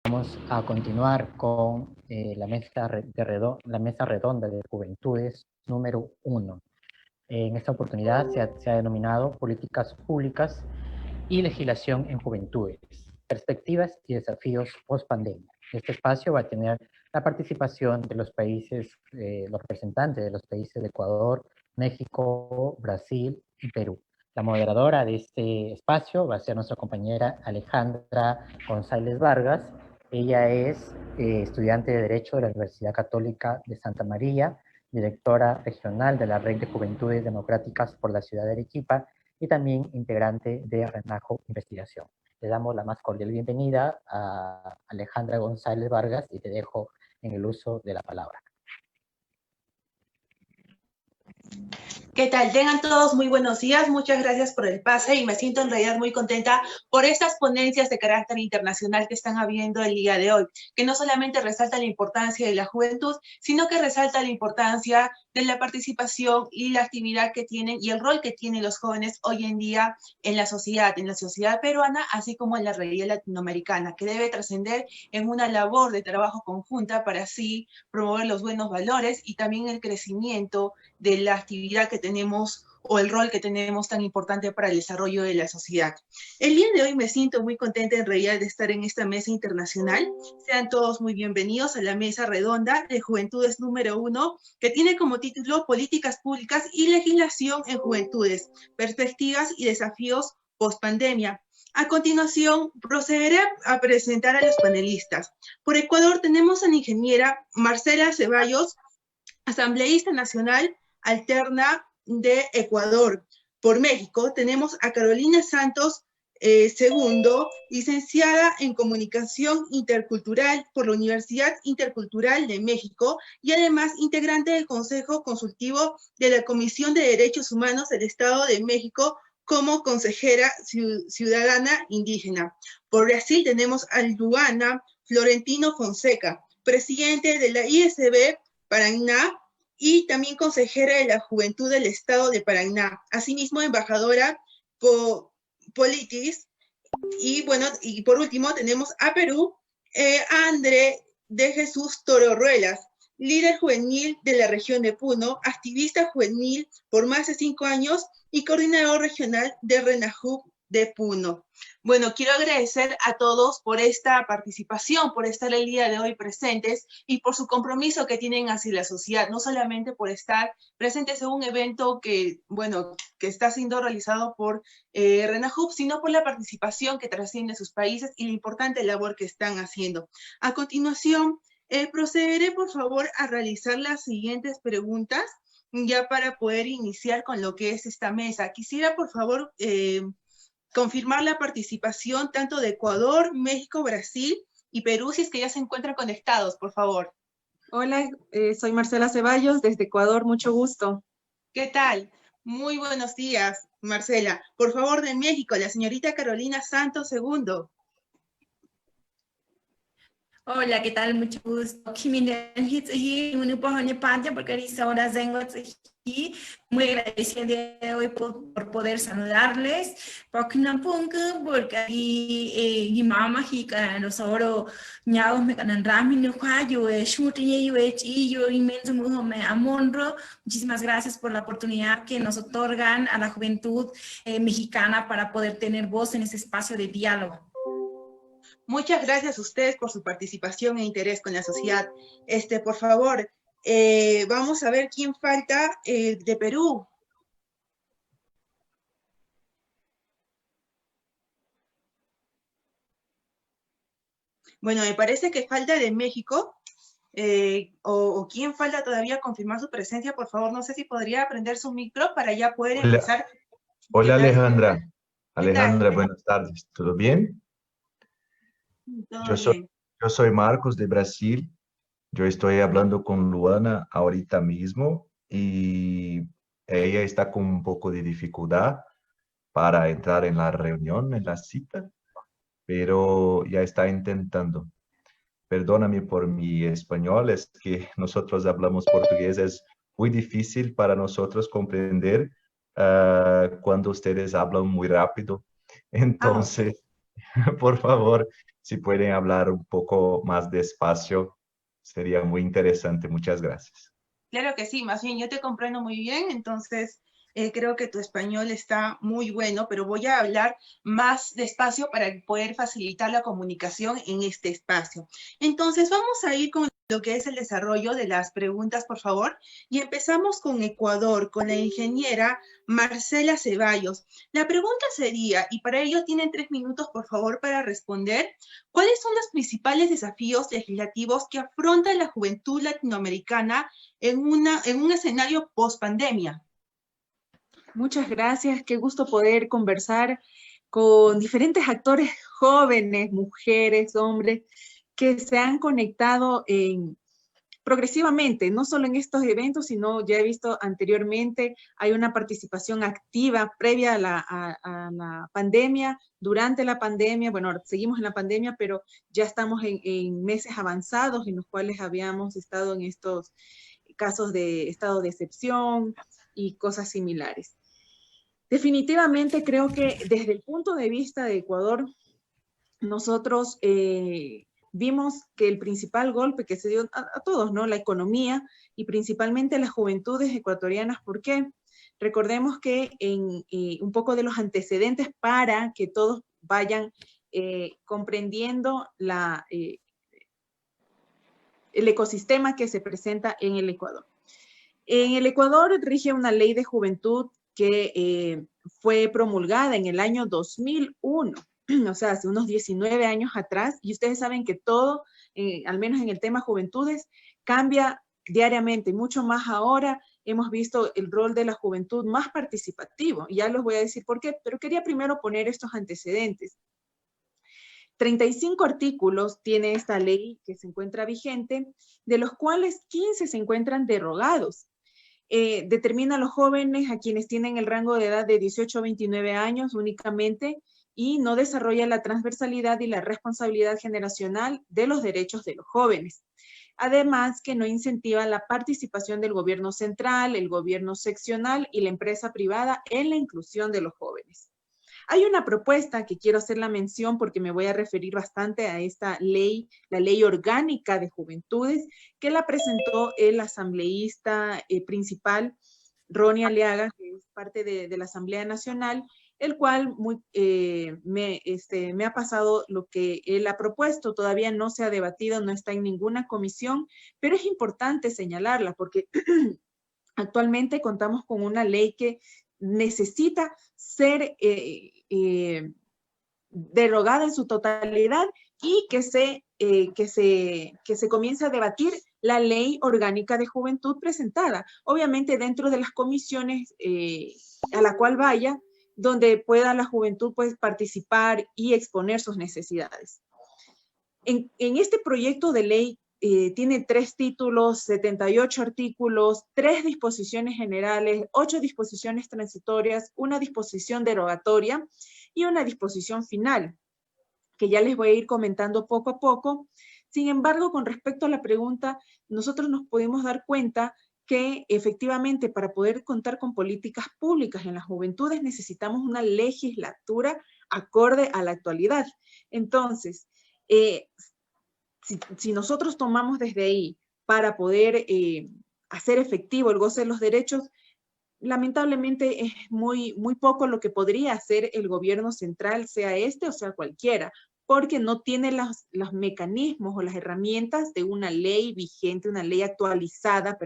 Vamos a continuar con la mesa redonda de juventudes número 1. En esta oportunidad se ha denominado Políticas Públicas y Legislación en Juventudes, Perspectivas y Desafíos post-pandemia. Este espacio va a tener la participación de los países, los representantes de los países de Ecuador, México, Brasil y Perú. La moderadora de este espacio va a ser nuestra compañera Alejandra González Vargas. Ella es estudiante de Derecho de la Universidad Católica de Santa María, directora regional de la Red de Juventudes Democráticas por la Ciudad de Arequipa y también integrante de Renajo Investigación. Le damos la más cordial bienvenida a Alejandra González Vargas y te dejo en el uso de la palabra. ¿Qué tal? Tengan todos muy buenos días, muchas gracias por el pase y me siento en realidad muy contenta por estas ponencias de carácter internacional que están habiendo el día de hoy, que no solamente resalta la importancia de la juventud, sino que resalta la importancia de la participación y la actividad que tienen y el rol que tienen los jóvenes hoy en día en la sociedad peruana, así como en la realidad latinoamericana, que debe trascender en una labor de trabajo conjunta para así promover los buenos valores y también el crecimiento de la actividad que tenemos o el rol que tenemos tan importante para el desarrollo de la sociedad. El día de hoy me siento muy contenta en realidad de estar en esta mesa internacional. Sean todos muy bienvenidos a la mesa redonda de Juventudes número 1, que tiene como título Políticas Públicas y Legislación en Juventudes, Perspectivas y Desafíos post-pandemia. A continuación, procederé a presentar a los panelistas. Por Ecuador tenemos a la ingeniera Marcela Ceballos, asambleísta nacional alterna de Ecuador. Por México tenemos a Carolina Santos Segundo, licenciada en Comunicación Intercultural por la Universidad Intercultural de México y además integrante del Consejo Consultivo de la Comisión de Derechos Humanos del Estado de México como consejera ciudadana indígena. Por Brasil tenemos a Luana Florentino Fonseca, presidente de la ISB Paraná y también consejera de la Juventud del Estado de Paraná. Asimismo, embajadora Politis. Y bueno, y por último tenemos a Perú, a André de Jesús Tororruelas, líder juvenil de la región de Puno, activista juvenil por más de 5 años y coordinador regional de Renajup de Puno. Bueno, quiero agradecer a todos por esta participación, por estar el día de hoy presentes y por su compromiso que tienen hacia la sociedad, no solamente por estar presentes en un evento que, bueno, que está siendo realizado por Renajup, sino por la participación que trasciende sus países y la importante labor que están haciendo. A continuación, procederé, por favor, a realizar las siguientes preguntas, ya para poder iniciar con lo que es esta mesa. Quisiera, por favor, confirmar la participación tanto de Ecuador, México, Brasil y Perú, si es que ya se encuentran conectados, por favor. Hola, soy Marcela Ceballos, desde Ecuador, mucho gusto. ¿Qué tal? Muy buenos días, Marcela. Por favor, de México, la señorita Carolina Santos Segundo. Hola, ¿qué tal? Mucho gusto. Muy agradecida el día de hoy por poder saludarles. Porque muchísimas gracias por la oportunidad que nos otorgan a la juventud mexicana para poder tener voz en ese espacio de diálogo. Muchas gracias a ustedes por su participación e interés con la sociedad. Por favor, vamos a ver quién falta de Perú. Bueno, me parece que falta de México. O quién falta todavía confirmar su presencia, por favor. No sé si podría prender su micro para ya poder empezar. Hola Alejandra. Alejandra, buenas tardes. ¿Todo bien? Yo soy Marcos de Brasil. Yo estoy hablando con Luana ahorita mismo y ella está con un poco de dificultad para entrar en la reunión, en la cita, pero ya está intentando. Perdóname por mi español, es que nosotros hablamos portugués, es muy difícil para nosotros comprender cuando ustedes hablan muy rápido. Entonces, por favor, si pueden hablar un poco más despacio, sería muy interesante. Muchas gracias. Claro que sí, más bien yo te comprendo muy bien, entonces creo que tu español está muy bueno, pero voy a hablar más despacio para poder facilitar la comunicación en este espacio. Entonces vamos a ir con lo que es el desarrollo de las preguntas, por favor, y empezamos con Ecuador, con la ingeniera Marcela Ceballos. La pregunta sería, y para ello tienen 3 minutos, por favor, para responder, ¿cuáles son los principales desafíos legislativos que afronta la juventud latinoamericana en un escenario post-pandemia? Muchas gracias, qué gusto poder conversar con diferentes actores jóvenes, mujeres, hombres, que se han conectado progresivamente, no solo en estos eventos, sino ya he visto anteriormente, hay una participación activa previa a la pandemia, durante la pandemia, bueno, seguimos en la pandemia, pero ya estamos en meses avanzados en los cuales habíamos estado en estos casos de estado de excepción y cosas similares. Definitivamente creo que desde el punto de vista de Ecuador, nosotros vimos que el principal golpe que se dio a todos, ¿no? La economía y principalmente a las juventudes ecuatorianas. ¿Por qué? Recordemos que un poco de los antecedentes para que todos vayan comprendiendo el ecosistema que se presenta en el Ecuador. En el Ecuador rige una ley de juventud que fue promulgada en el año 2001, o sea, hace unos 19 años atrás, y ustedes saben que todo, al menos en el tema juventudes, cambia diariamente, mucho más ahora. Hemos visto el rol de la juventud más participativo, y ya les voy a decir por qué, pero quería primero poner estos antecedentes. 35 artículos tiene esta ley que se encuentra vigente, de los cuales 15 se encuentran derogados. Determina a los jóvenes a quienes tienen el rango de edad de 18 a 29 años únicamente y no desarrolla la transversalidad y la responsabilidad generacional de los derechos de los jóvenes. Además, que no incentiva la participación del gobierno central, el gobierno seccional y la empresa privada en la inclusión de los jóvenes. Hay una propuesta que quiero hacer la mención porque me voy a referir bastante a esta ley, la Ley Orgánica de Juventudes, que la presentó el asambleísta principal, Ronnie Aliaga, que es parte de la Asamblea Nacional, el cual me ha pasado lo que él ha propuesto. Todavía no se ha debatido, no está en ninguna comisión, pero es importante señalarla porque actualmente contamos con una ley que necesita ser derogada en su totalidad y que se comience a debatir la ley orgánica de juventud presentada, obviamente dentro de las comisiones a la cual vaya, donde pueda la juventud pues, participar y exponer sus necesidades. En este proyecto de ley tiene 3 títulos, 78 artículos, 3 disposiciones generales, 8 disposiciones transitorias, una disposición derogatoria y una disposición final, que ya les voy a ir comentando poco a poco. Sin embargo, con respecto a la pregunta, nosotros nos podemos dar cuenta que efectivamente para poder contar con políticas públicas en las juventudes necesitamos una legislatura acorde a la actualidad. Entonces, si nosotros tomamos desde ahí para poder hacer efectivo el goce de los derechos, lamentablemente es muy poco lo que podría hacer el gobierno central, sea este o sea cualquiera, porque no tiene los mecanismos o las herramientas de una ley vigente, una ley actualizada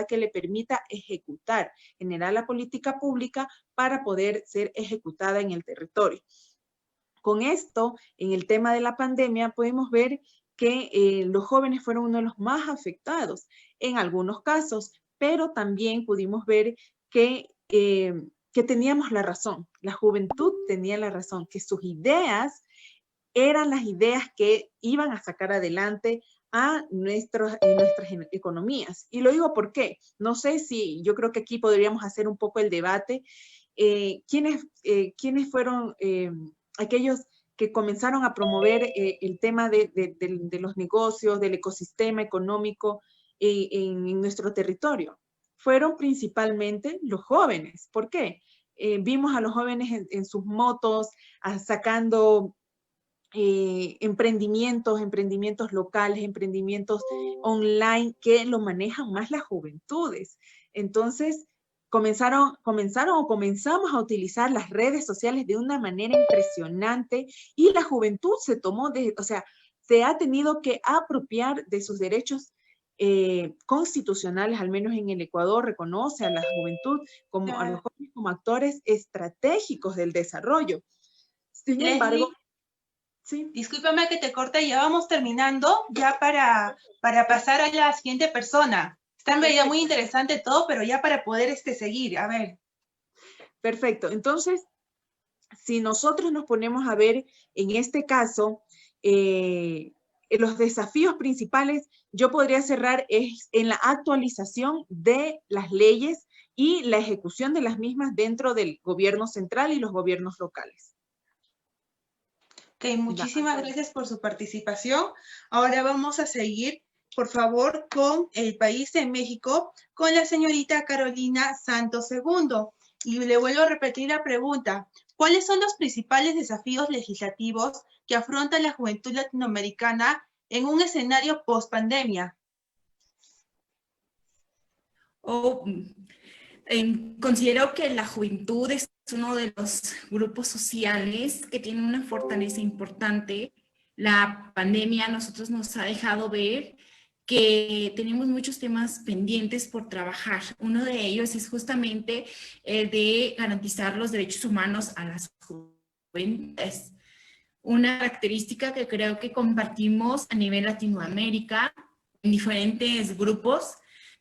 que le permita ejecutar, generar la política pública para poder ser ejecutada en el territorio. Con esto, en el tema de la pandemia, podemos ver que los jóvenes fueron uno de los más afectados en algunos casos, pero también pudimos ver que teníamos la razón, la juventud tenía la razón, que sus ideas eran las ideas que iban a sacar adelante a nuestras economías. Y lo digo ¿por qué? No sé si, yo creo que aquí podríamos hacer un poco el debate. ¿Quiénes fueron aquellos que comenzaron a promover el tema de los negocios, del ecosistema económico en nuestro territorio? Fueron principalmente los jóvenes. ¿Por qué? Vimos a los jóvenes en sus motos, sacando emprendimientos locales, emprendimientos online que lo manejan más las juventudes. Entonces, comenzamos a utilizar las redes sociales de una manera impresionante y la juventud se tomó, se ha tenido que apropiar de sus derechos constitucionales, al menos en el Ecuador, reconoce a la juventud, a los jóvenes como actores estratégicos del desarrollo. Sin embargo, sí. Discúlpame que te corte, ya vamos terminando, ya para pasar a la siguiente persona. Está en realidad muy interesante todo, pero ya para poder seguir, a ver. Perfecto, entonces, si nosotros nos ponemos a ver en este caso, los desafíos principales, yo podría cerrar en la actualización de las leyes y la ejecución de las mismas dentro del gobierno central y los gobiernos locales. Ok, muchísimas gracias por su participación. Ahora vamos a seguir, por favor, con el país de México, con la señorita Carolina Santos II. Y le vuelvo a repetir la pregunta. ¿Cuáles son los principales desafíos legislativos que afronta la juventud latinoamericana en un escenario post-pandemia? Considero que la juventud es uno de los grupos sociales que tiene una fortaleza importante. La pandemia a nosotros nos ha dejado ver que tenemos muchos temas pendientes por trabajar. Uno de ellos es justamente el de garantizar los derechos humanos a las juventudes. Una característica que creo que compartimos a nivel Latinoamérica en diferentes grupos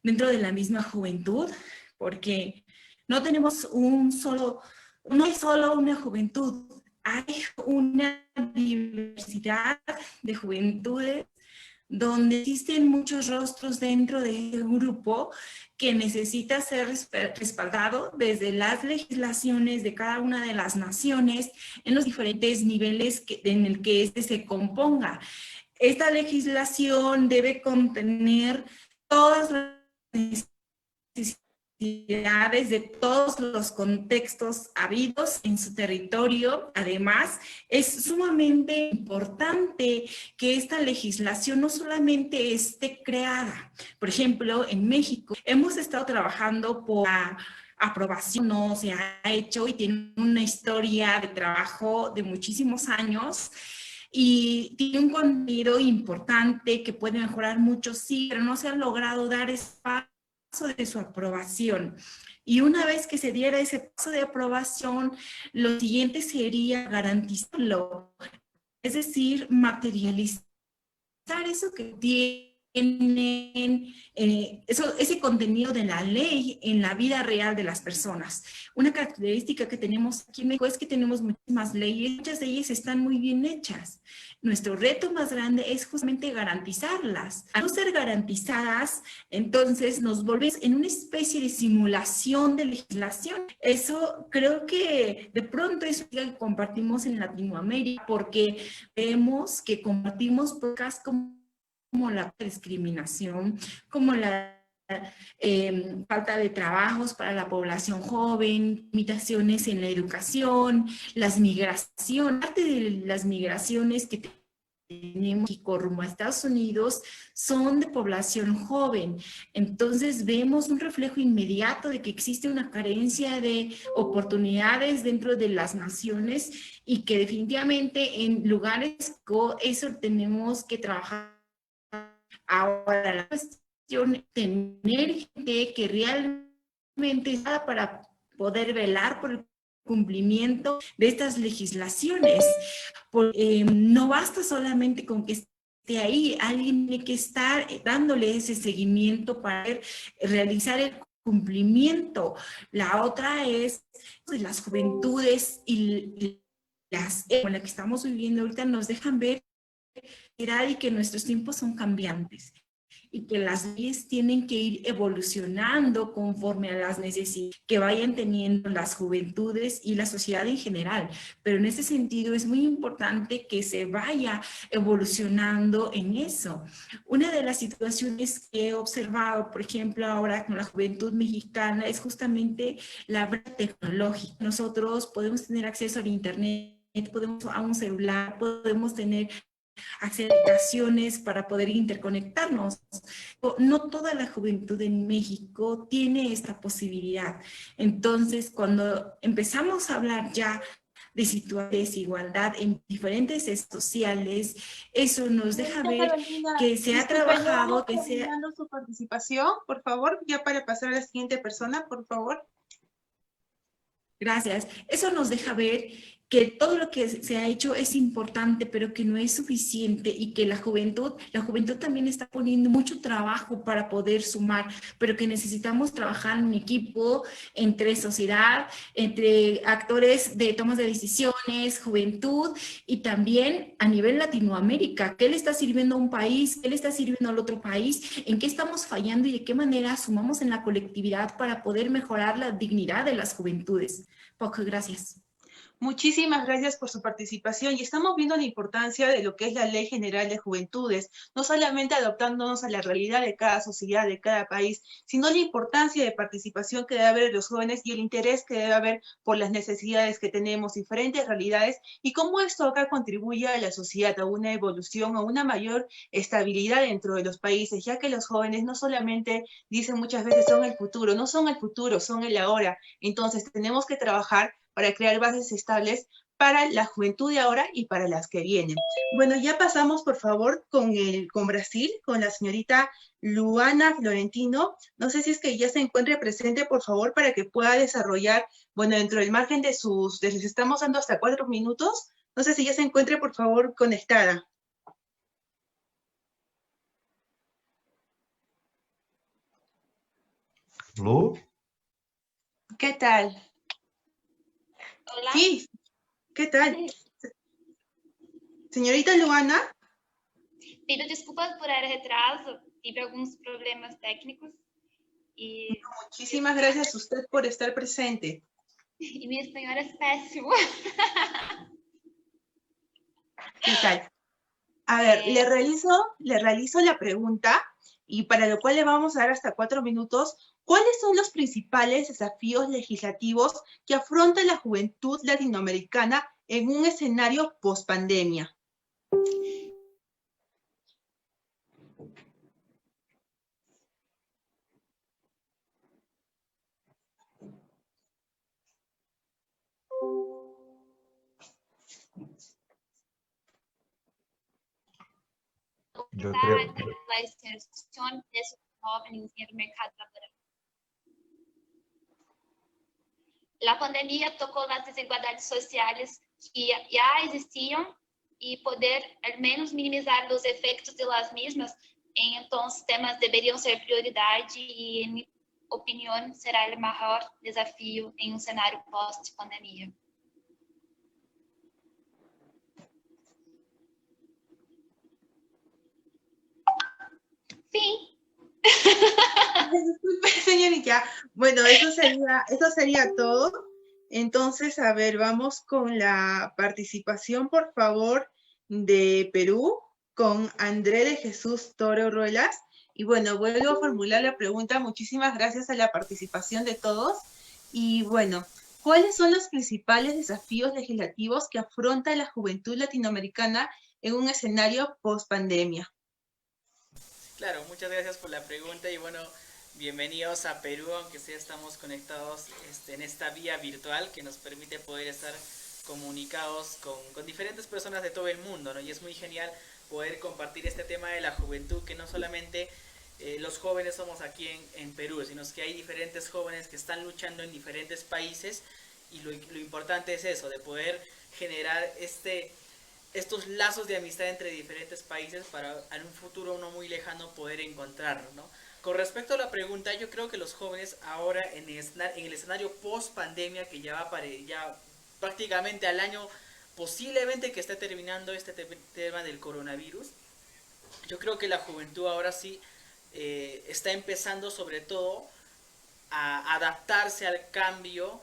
dentro de la misma juventud, porque no tenemos no hay solo una juventud, hay una diversidad de juventudes donde existen muchos rostros dentro de un grupo que necesita ser respaldado desde las legislaciones de cada una de las naciones en los diferentes niveles en el que se componga. Esta legislación debe contener todas las necesidades de todos los contextos habidos en su territorio. Además, es sumamente importante que esta legislación no solamente esté creada. Por ejemplo, en México hemos estado trabajando por la aprobación, no se ha hecho y tiene una historia de trabajo de muchísimos años. Y tiene un contenido importante que puede mejorar mucho, sí, pero no se ha logrado dar espacio de su aprobación. Y una vez que se diera ese paso de aprobación, lo siguiente sería garantizarlo, es decir, materializar eso que tienen, ese contenido de la ley en la vida real de las personas. Una característica que tenemos aquí en México es que tenemos muchísimas leyes, muchas de ellas están muy bien hechas. Nuestro reto más grande es justamente garantizarlas. Al no ser garantizadas, entonces nos volvemos en una especie de simulación de legislación. Eso creo que de pronto es algo que compartimos en Latinoamérica, porque vemos que compartimos pocas como la discriminación, como la falta de trabajos para la población joven, limitaciones en la educación, las migraciones, parte de las migraciones que tenemos y rumbo a Estados Unidos son de población joven. Entonces vemos un reflejo inmediato de que existe una carencia de oportunidades dentro de las naciones y que definitivamente en lugares como eso tenemos que trabajar. Ahora, la cuestión es tener gente que realmente está para poder velar por el cumplimiento de estas legislaciones. No basta solamente con que esté ahí, alguien tiene que estar dándole ese seguimiento para realizar el cumplimiento. La otra es pues, las juventudes y las con las que estamos viviendo ahorita nos dejan ver y que nuestros tiempos son cambiantes y que las leyes tienen que ir evolucionando conforme a las necesidades que vayan teniendo las juventudes y la sociedad en general. Pero en ese sentido es muy importante que se vaya evolucionando en eso. Una de las situaciones que he observado, por ejemplo, ahora con la juventud mexicana es justamente la brecha tecnológica. Nosotros podemos tener acceso al internet podemos a un celular, podemos tener aplicaciones para poder interconectarnos. No toda la juventud en México tiene esta posibilidad. Entonces, cuando empezamos a hablar ya de situación de desigualdad en diferentes sociales, eso nos deja ver Carolina, que se ha disculpe, ya trabajado, vamos que se ha... terminando su participación, por favor, ya para pasar a la siguiente persona, por favor. Gracias. Eso nos deja ver que todo lo que se ha hecho es importante, pero que no es suficiente y que la juventud también está poniendo mucho trabajo para poder sumar, pero que necesitamos trabajar en equipo, entre sociedad, entre actores de tomas de decisiones, juventud y también a nivel Latinoamérica. ¿Qué le está sirviendo a un país? ¿Qué le está sirviendo al otro país? ¿En qué estamos fallando y de qué manera sumamos en la colectividad para poder mejorar la dignidad de las juventudes? Poco, gracias. Muchísimas gracias por su participación y estamos viendo la importancia de lo que es la Ley General de Juventudes, no solamente adaptándonos a la realidad de cada sociedad, de cada país, sino la importancia de participación que debe haber de los jóvenes y el interés que debe haber por las necesidades que tenemos, diferentes realidades y cómo esto acá contribuye a la sociedad, a una evolución, a una mayor estabilidad dentro de los países, ya que los jóvenes no solamente dicen muchas veces son el futuro, no son el futuro, son el ahora. Entonces tenemos que trabajar para crear bases estables para la juventud de ahora y para las que vienen. Bueno, ya pasamos, por favor, con Brasil, con la señorita Luana Florentino. No sé si es que ya se encuentre presente, por favor, para que pueda desarrollar, bueno, dentro del margen de sus estamos dando hasta 4 minutos. No sé si ya se encuentre, por favor, conectada. Lu? ¿Qué tal? Hola. Sí, ¿qué tal? Señorita Luana. Pido desculpas por el retraso, tive algunos problemas técnicos y Muchísimas gracias a usted por estar presente. mi español es pésimo. ¿Qué tal? A ver, le realizo la pregunta y para lo cual le vamos a dar hasta 4 minutos. ¿Cuáles son los principales desafíos legislativos que afronta la juventud latinoamericana en un escenario post-pandemia? Yo creo, La inserción de los jóvenes en el mercado laboral. La pandemia tocó las desigualdades sociales que ya existían y poder al menos minimizar los efectos de las mismas. Entonces, temas deberían ser prioridad y, en mi opinión, será el mejor desafío en un escenario post-pandemia. Fin. Disculpe, señorita. Bueno, eso sería todo. Entonces, a ver, vamos con la participación, por favor, de Perú, con André de Jesús Toro Ruelas. Y bueno, vuelvo a formular la pregunta. Muchísimas gracias a la participación de todos. Y bueno, ¿cuáles son los principales desafíos legislativos que afronta la juventud latinoamericana en un escenario post-pandemia? Claro, muchas gracias por la pregunta y bueno, bienvenidos a Perú, aunque sí estamos conectados en esta vía virtual que nos permite poder estar comunicados con diferentes personas de todo el mundo, ¿no? Y es muy genial poder compartir este tema de la juventud, que no solamente los jóvenes somos aquí en Perú, sino que hay diferentes jóvenes que están luchando en diferentes países y lo importante es eso, de poder generar estos lazos de amistad entre diferentes países para en un futuro no muy lejano poder encontrarnos, ¿no? Con respecto a la pregunta, yo creo que los jóvenes ahora en el escenario post pandemia, que ya va ya prácticamente al año posiblemente que esté terminando este tema del coronavirus, yo creo que la juventud ahora sí está empezando sobre todo a adaptarse al cambio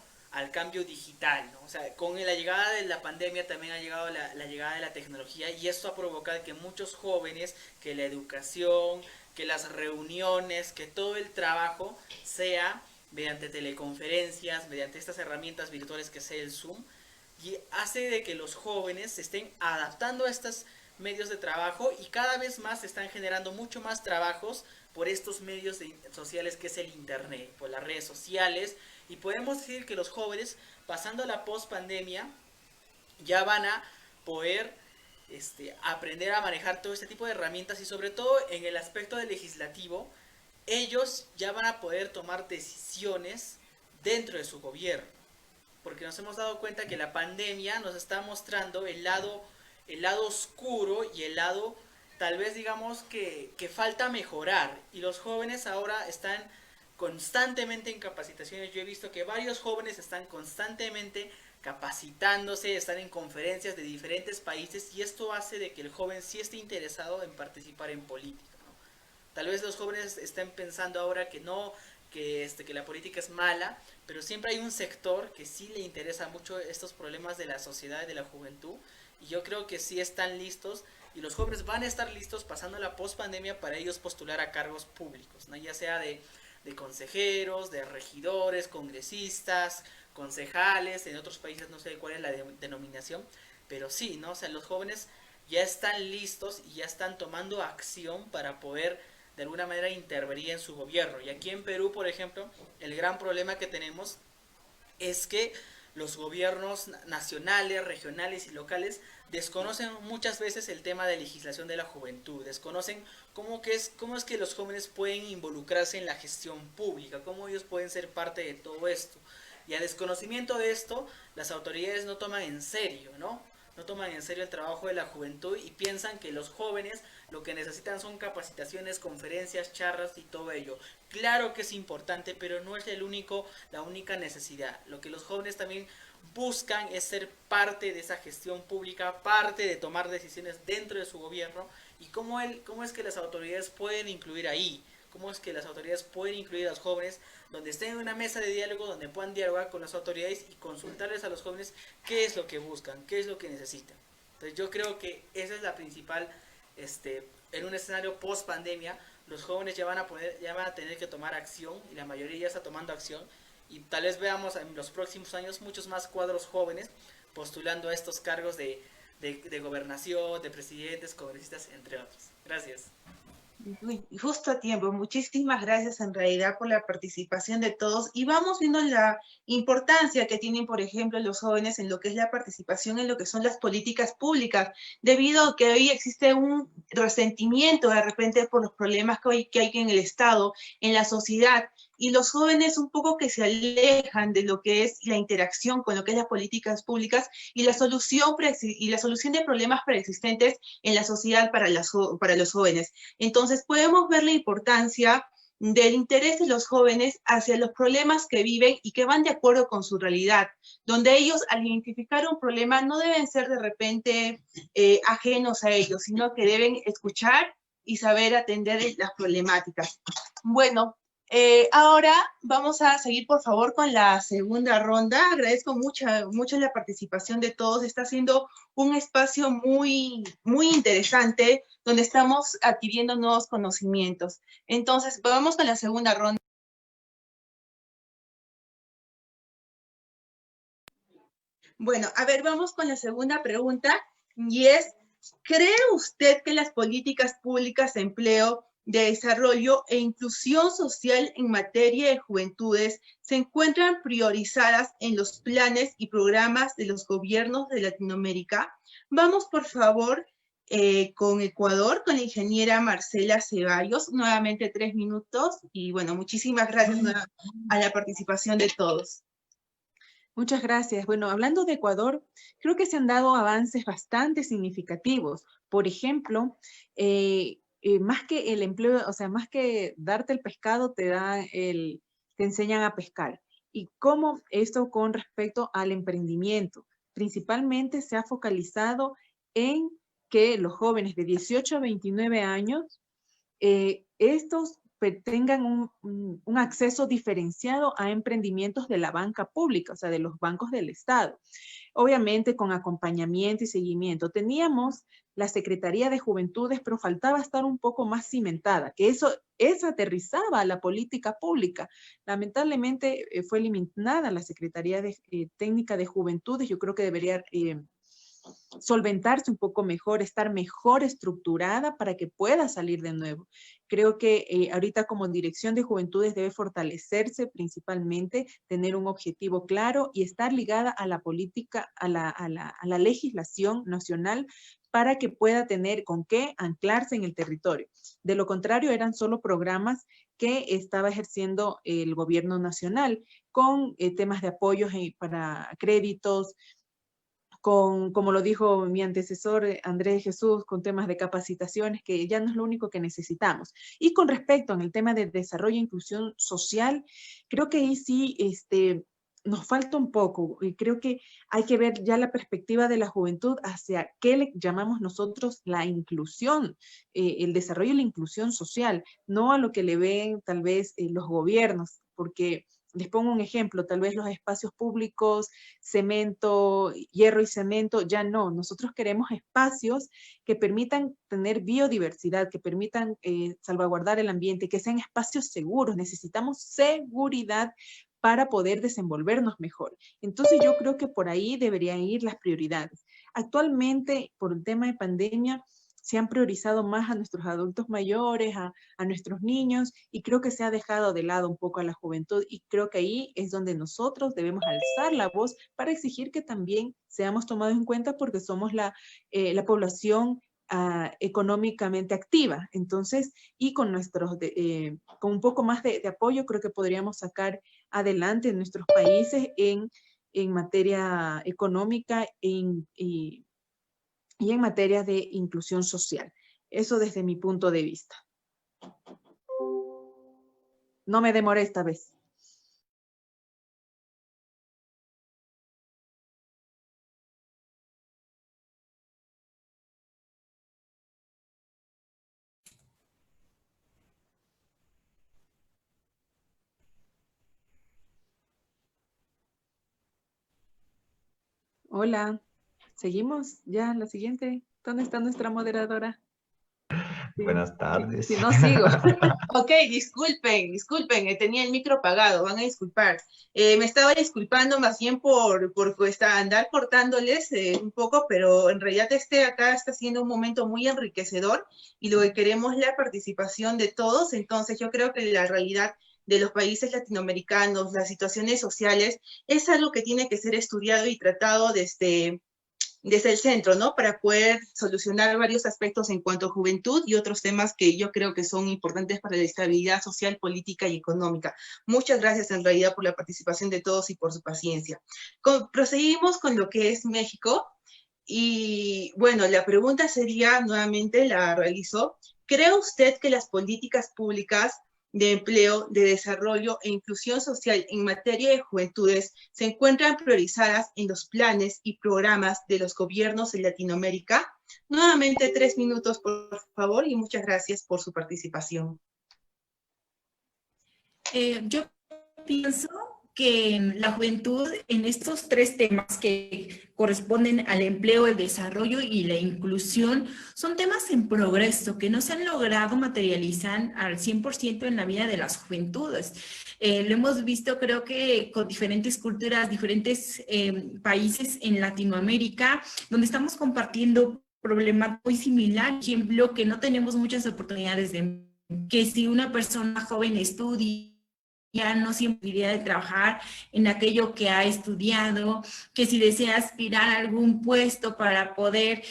digital, ¿no? O sea, con la llegada de la pandemia también ha llegado la llegada de la tecnología y esto ha provocado que muchos jóvenes, que la educación, que las reuniones, que todo el trabajo sea mediante teleconferencias, mediante estas herramientas virtuales que sea el Zoom. y hace de que los jóvenes se estén adaptando a estos medios de trabajo y cada vez más se están generando mucho más trabajos por estos medios sociales que es el internet, por las redes sociales, y podemos decir que los jóvenes, pasando la post-pandemia, ya van a poder aprender a manejar todo este tipo de herramientas, y sobre todo en el aspecto del legislativo, ellos ya van a poder tomar decisiones dentro de su gobierno, porque nos hemos dado cuenta que la pandemia nos está mostrando el lado oscuro y el lado tal vez digamos que falta mejorar, y los jóvenes ahora están constantemente en capacitaciones. Yo he visto que varios jóvenes están constantemente capacitándose, están en conferencias de diferentes países, y esto hace de que el joven sí esté interesado en participar en política, ¿no? Tal vez los jóvenes estén pensando ahora que no, que la política es mala, pero siempre hay un sector que sí le interesa mucho estos problemas de la sociedad y de la juventud, y yo creo que sí están listos, y los jóvenes van a estar listos pasando la post-pandemia para ellos postular a cargos públicos, ¿no? Ya sea de consejeros, de regidores, congresistas, concejales. En otros países no sé cuál es la denominación, pero sí, ¿no? O sea, los jóvenes ya están listos y ya están tomando acción para poder de alguna manera intervenir en su gobierno. Y aquí en Perú, por ejemplo, el gran problema que tenemos es que los gobiernos nacionales, regionales y locales desconocen muchas veces el tema de legislación de la juventud, desconocen cómo es que los jóvenes pueden involucrarse en la gestión pública, cómo ellos pueden ser parte de todo esto. Y a desconocimiento de esto, las autoridades no toman en serio, ¿no? No toman en serio el trabajo de la juventud y piensan que los jóvenes lo que necesitan son capacitaciones, conferencias, charlas y todo ello. Claro que es importante, pero no es la única necesidad. Lo que los jóvenes también buscan es ser parte de esa gestión pública, parte de tomar decisiones dentro de su gobierno, y cómo es que las autoridades pueden incluir ahí, cómo es que las autoridades pueden incluir a los jóvenes, donde estén en una mesa de diálogo, donde puedan dialogar con las autoridades y consultarles a los jóvenes qué es lo que buscan, qué es lo que necesitan. Entonces yo creo que esa es la principal, en un escenario post pandemia, los jóvenes ya van a tener que tomar acción, y la mayoría ya está tomando acción, y tal vez veamos en los próximos años muchos más cuadros jóvenes postulando a estos cargos de gobernación, de presidentes, congresistas, entre otros. Gracias. Justo a tiempo, muchísimas gracias en realidad por la participación de todos, y vamos viendo la importancia que tienen, por ejemplo, los jóvenes en lo que es la participación en lo que son las políticas públicas, debido a que hoy existe un resentimiento de repente por los problemas que hay en el Estado, en la sociedad, y los jóvenes un poco que se alejan de lo que es la interacción con lo que es las políticas públicas y la solución de problemas preexistentes en la sociedad para los jóvenes. Entonces podemos ver la importancia del interés de los jóvenes hacia los problemas que viven y que van de acuerdo con su realidad, donde ellos al identificar un problema no deben ser de repente ajenos a ellos, sino que deben escuchar y saber atender las problemáticas. Bueno, ahora vamos a seguir, por favor, con la segunda ronda. Agradezco mucho la participación de todos. Está siendo un espacio muy, muy interesante, donde estamos adquiriendo nuevos conocimientos. Entonces, vamos con la segunda ronda. Bueno, a ver, vamos con la segunda pregunta, y es, ¿cree usted que las políticas públicas de empleo, de desarrollo e inclusión social en materia de juventudes se encuentran priorizadas en los planes y programas de los gobiernos de Latinoamérica? Vamos, por favor, con Ecuador, con la ingeniera Marcela Ceballos. Nuevamente 3 minutos, y bueno, muchísimas gracias a la participación de todos. Muchas gracias. Bueno, hablando de Ecuador, creo que se han dado avances bastante significativos. Por ejemplo, más que el empleo, o sea, más que darte el pescado, te enseñan a pescar. Y cómo esto con respecto al emprendimiento. Principalmente se ha focalizado en que los jóvenes de 18 a 29 años, estos tengan un acceso diferenciado a emprendimientos de la banca pública, o sea, de los bancos del Estado. obviamente con acompañamiento y seguimiento. Teníamos la Secretaría de Juventudes, pero faltaba estar un poco más cimentada, que eso aterrizaba a la política pública. Lamentablemente fue eliminada la Secretaría Técnica de Juventudes. Yo creo que debería solventarse un poco mejor, estar mejor estructurada para que pueda salir de nuevo. Creo que ahorita como Dirección de Juventudes debe fortalecerse principalmente, tener un objetivo claro y estar ligada a la política, a la legislación nacional para que pueda tener con qué anclarse en el territorio. De lo contrario, eran solo programas que estaba ejerciendo el gobierno nacional con temas de apoyos para créditos, como lo dijo mi antecesor Andrés Jesús, con temas de capacitaciones, que ya no es lo único que necesitamos. Y con respecto al tema de desarrollo e inclusión social, creo que ahí sí nos falta un poco, y creo que hay que ver ya la perspectiva de la juventud hacia qué le llamamos nosotros la inclusión, el desarrollo y la inclusión social, no a lo que le ven tal vez los gobiernos, porque les pongo un ejemplo, tal vez los espacios públicos, cemento, hierro y cemento, ya no. Nosotros queremos espacios que permitan tener biodiversidad, que permitan salvaguardar el ambiente, que sean espacios seguros. Necesitamos seguridad para poder desenvolvernos mejor. Entonces yo creo que por ahí deberían ir las prioridades. Actualmente, por el tema de pandemia, se han priorizado más a nuestros adultos mayores, a nuestros niños, y creo que se ha dejado de lado un poco a la juventud, y creo que ahí es donde nosotros debemos alzar la voz para exigir que también seamos tomados en cuenta, porque somos la población económicamente activa. Entonces, y con con un poco más de apoyo, creo que podríamos sacar adelante en nuestros países en materia económica y en materia de inclusión social. Eso desde mi punto de vista. No me demoré esta vez. Hola, seguimos ya la siguiente. ¿Dónde está nuestra moderadora? Buenas tardes. Si no, sigo. Ok, disculpen, tenía el micro apagado, van a disculpar. Me estaba disculpando más bien por andar cortándoles un poco, pero en realidad acá está siendo un momento muy enriquecedor y lo que queremos es la participación de todos. Entonces yo creo que la realidad de los países latinoamericanos, las situaciones sociales, es algo que tiene que ser estudiado y tratado desde el centro, ¿no? Para poder solucionar varios aspectos en cuanto a juventud y otros temas que yo creo que son importantes para la estabilidad social, política y económica. Muchas gracias en realidad por la participación de todos y por su paciencia. Proseguimos con lo que es México. Y bueno, la pregunta sería, nuevamente la realizo, ¿cree usted que las políticas públicas de empleo, de desarrollo e inclusión social en materia de juventudes se encuentran priorizadas en los planes y programas de los gobiernos en Latinoamérica? Nuevamente 3 minutos, por favor, y muchas gracias por su participación. Yo pienso que la juventud en estos 3 temas que corresponden al empleo, el desarrollo y la inclusión son temas en progreso que no se han logrado materializar al 100% en la vida de las juventudes. Lo hemos visto, creo que con diferentes culturas, diferentes países en Latinoamérica, donde estamos compartiendo problemas muy similares. Por ejemplo, que no tenemos muchas oportunidades que si una persona joven estudia, ya no siempre iría de trabajar en aquello que ha estudiado, que si desea aspirar a algún puesto para poder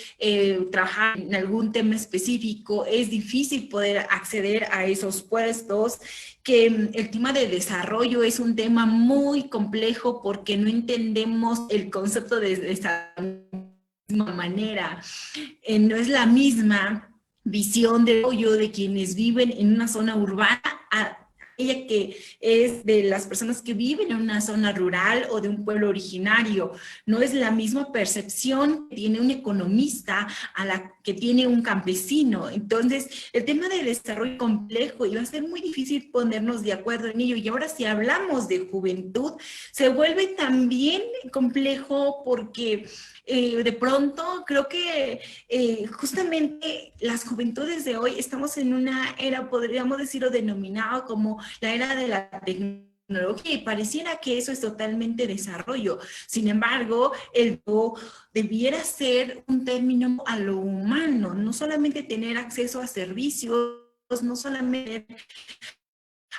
trabajar en algún tema específico, es difícil poder acceder a esos puestos, que el tema de desarrollo es un tema muy complejo porque no entendemos el concepto de esa misma manera, no es la misma visión de desarrollo de quienes viven en una zona urbana aquella que es de las personas que viven en una zona rural o de un pueblo originario. No es la misma percepción que tiene un economista a la que tiene un campesino. Entonces, el tema del desarrollo complejo y va a ser muy difícil ponernos de acuerdo en ello. Y ahora si hablamos de juventud, se vuelve también complejo porque de pronto creo que justamente las juventudes de hoy estamos en una era, podríamos decirlo, denominada como la era de la tecnología, y pareciera que eso es totalmente desarrollo. Sin embargo, el debiera ser un término a lo humano, no solamente tener acceso a servicios, no solamente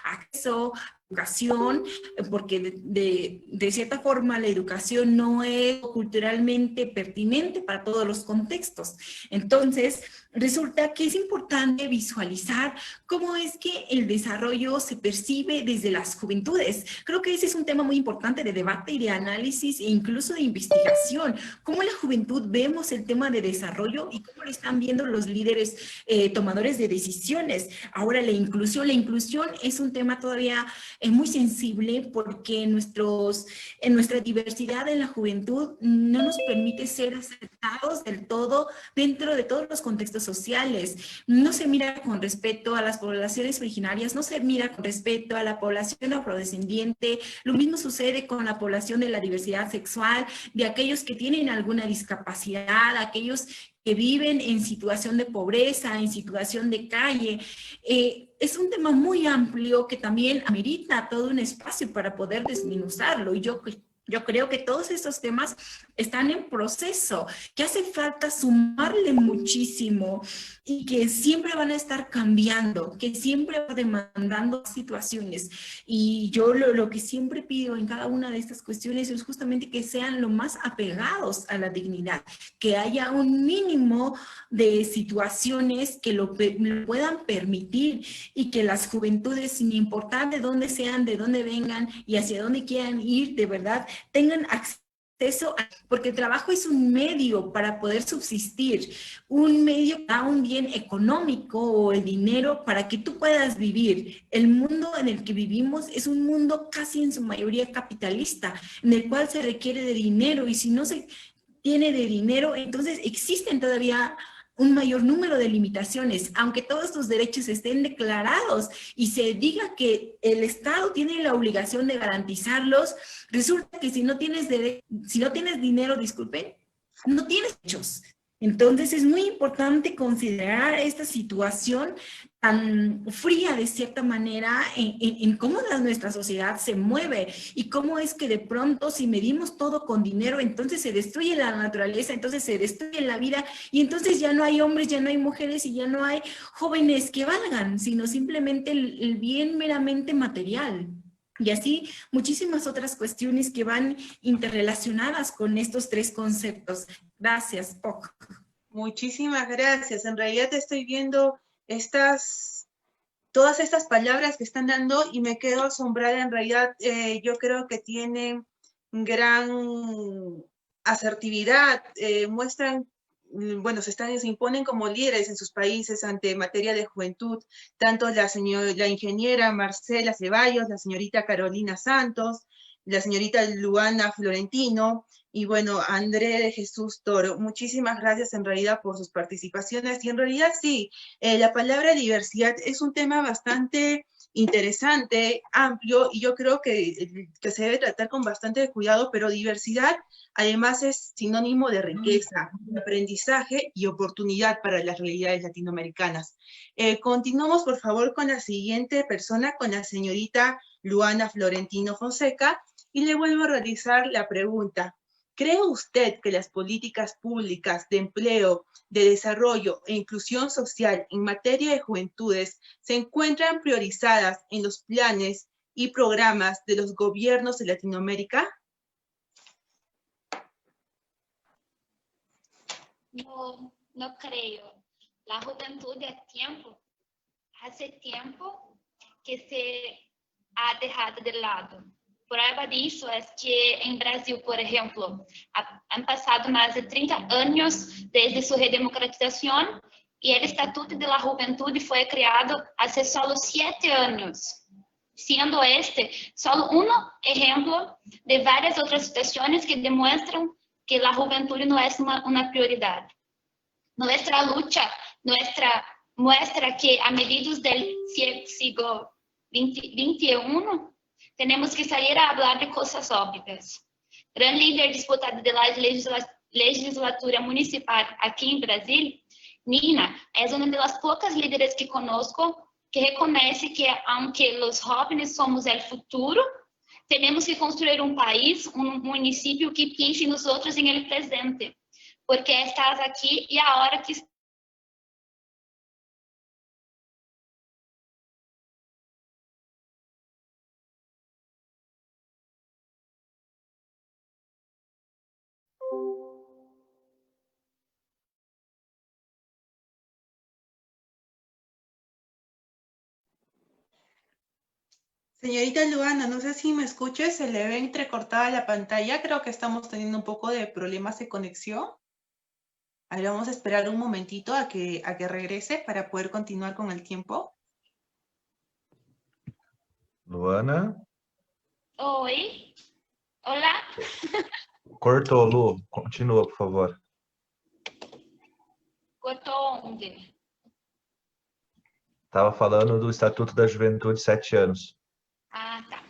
acceso a educación, porque de cierta forma la educación no es culturalmente pertinente para todos los contextos. Entonces, resulta que es importante visualizar cómo es que el desarrollo se percibe desde las juventudes. Creo que ese es un tema muy importante de debate y de análisis e incluso de investigación. Cómo la juventud vemos el tema de desarrollo y cómo lo están viendo los líderes tomadores de decisiones. Ahora, la inclusión es un tema todavía muy sensible porque en nuestra diversidad en la juventud no nos permite ser aceptados del todo dentro de todos los contextos sociales. No se mira con respeto a las poblaciones originarias, no se mira con respeto a la población afrodescendiente. Lo mismo sucede con la población de la diversidad sexual, de aquellos que tienen alguna discapacidad, aquellos que viven en situación de pobreza, en situación de calle. Es un tema muy amplio que también amerita todo un espacio para poder desmenuzarlo. Y yo creo que todos estos temas están en proceso, que hace falta sumarle muchísimo y que siempre van a estar cambiando, que siempre va demandando situaciones. Y yo lo que siempre pido en cada una de estas cuestiones es justamente que sean lo más apegados a la dignidad, que haya un mínimo de situaciones que lo puedan permitir y que las juventudes, sin importar de dónde sean, de dónde vengan y hacia dónde quieran ir, de verdad, tengan acceso porque el trabajo es un medio para poder subsistir, un medio que da un bien económico o el dinero para que tú puedas vivir. El mundo en el que vivimos es un mundo casi en su mayoría capitalista, en el cual se requiere de dinero, y si no se tiene de dinero, entonces existen todavía un mayor número de limitaciones, aunque todos estos derechos estén declarados y se diga que el Estado tiene la obligación de garantizarlos. Resulta que si no tienes dinero, disculpen, no tienes derechos. Entonces es muy importante considerar esta situación tan fría de cierta manera en cómo nuestra sociedad se mueve y cómo es que de pronto si medimos todo con dinero, entonces se destruye la naturaleza, entonces se destruye la vida y entonces ya no hay hombres, ya no hay mujeres y ya no hay jóvenes que valgan, sino simplemente el bien meramente material. Y así muchísimas otras cuestiones que van interrelacionadas con estos tres conceptos. Gracias, Poc. Muchísimas gracias. En realidad estoy viendo todas estas palabras que están dando y me quedo asombrada. En realidad yo creo que tienen gran asertividad, muestran, bueno, se imponen como líderes en sus países ante materia de juventud, tanto la ingeniera Marcela Ceballos, la señorita Carolina Santos, la señorita Luana Florentino, y bueno, André de Jesús Toro. Muchísimas gracias en realidad por sus participaciones. Y en realidad sí, la palabra diversidad es un tema bastante interesante, amplio, y yo creo que se debe tratar con bastante cuidado, pero diversidad además es sinónimo de riqueza, aprendizaje y oportunidad para las realidades latinoamericanas. Continuamos por favor con la siguiente persona, con la señorita Luana Florentino Fonseca, y le vuelvo a realizar la pregunta. ¿Cree usted que las políticas públicas de empleo, de desarrollo e inclusión social en materia de juventudes se encuentran priorizadas en los planes y programas de los gobiernos de Latinoamérica? No, no creo. La juventud hace tiempo que se ha dejado de lado. Prueba disso é que em Brasil, por exemplo, han passado mais de 30 anos desde sua redemocratização e o Estatuto de la Juventude foi criado há só 7 anos. siendo este solo un ejemplo de varias otras situaciones que demuestran que la juventud no es una prioridad. Nuestra lucha, muestra que a mediados del siglo XXI, tenemos que salir a hablar de cosas obvias. Gran líder disputada de la legislatura municipal aquí en Brasil, Nina, es una de las pocas líderes que conozco que reconoce que aunque los jóvenes somos el futuro, tenemos que construir un país, un municipio que piense en nosotros en el presente, porque estás aquí y ahora que Señorita Luana, no sé si me escuche, se le ve entrecortada la pantalla. Creo que estamos teniendo un poco de problemas de conexión. Ahí vamos a esperar un momentito a que regrese para poder continuar con el tiempo. Luana? Oi, olá. Cortou, Lu. Continua, por favor. Cortou onde? Estava falando do Estatuto da Juventude, 7 anos. Ah, tá.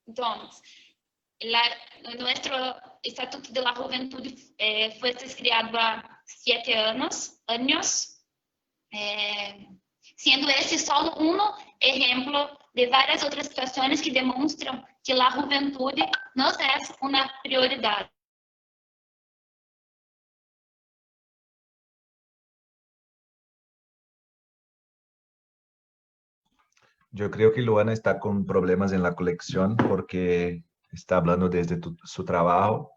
Entonces, nuestro Estatuto de la Juventud fue creado há 7 años, siendo este solo un ejemplo de varias otras situaciones que demuestran que la juventud no es una prioridad. Yo creo que Luana está con problemas en la conexión porque está hablando desde su trabajo.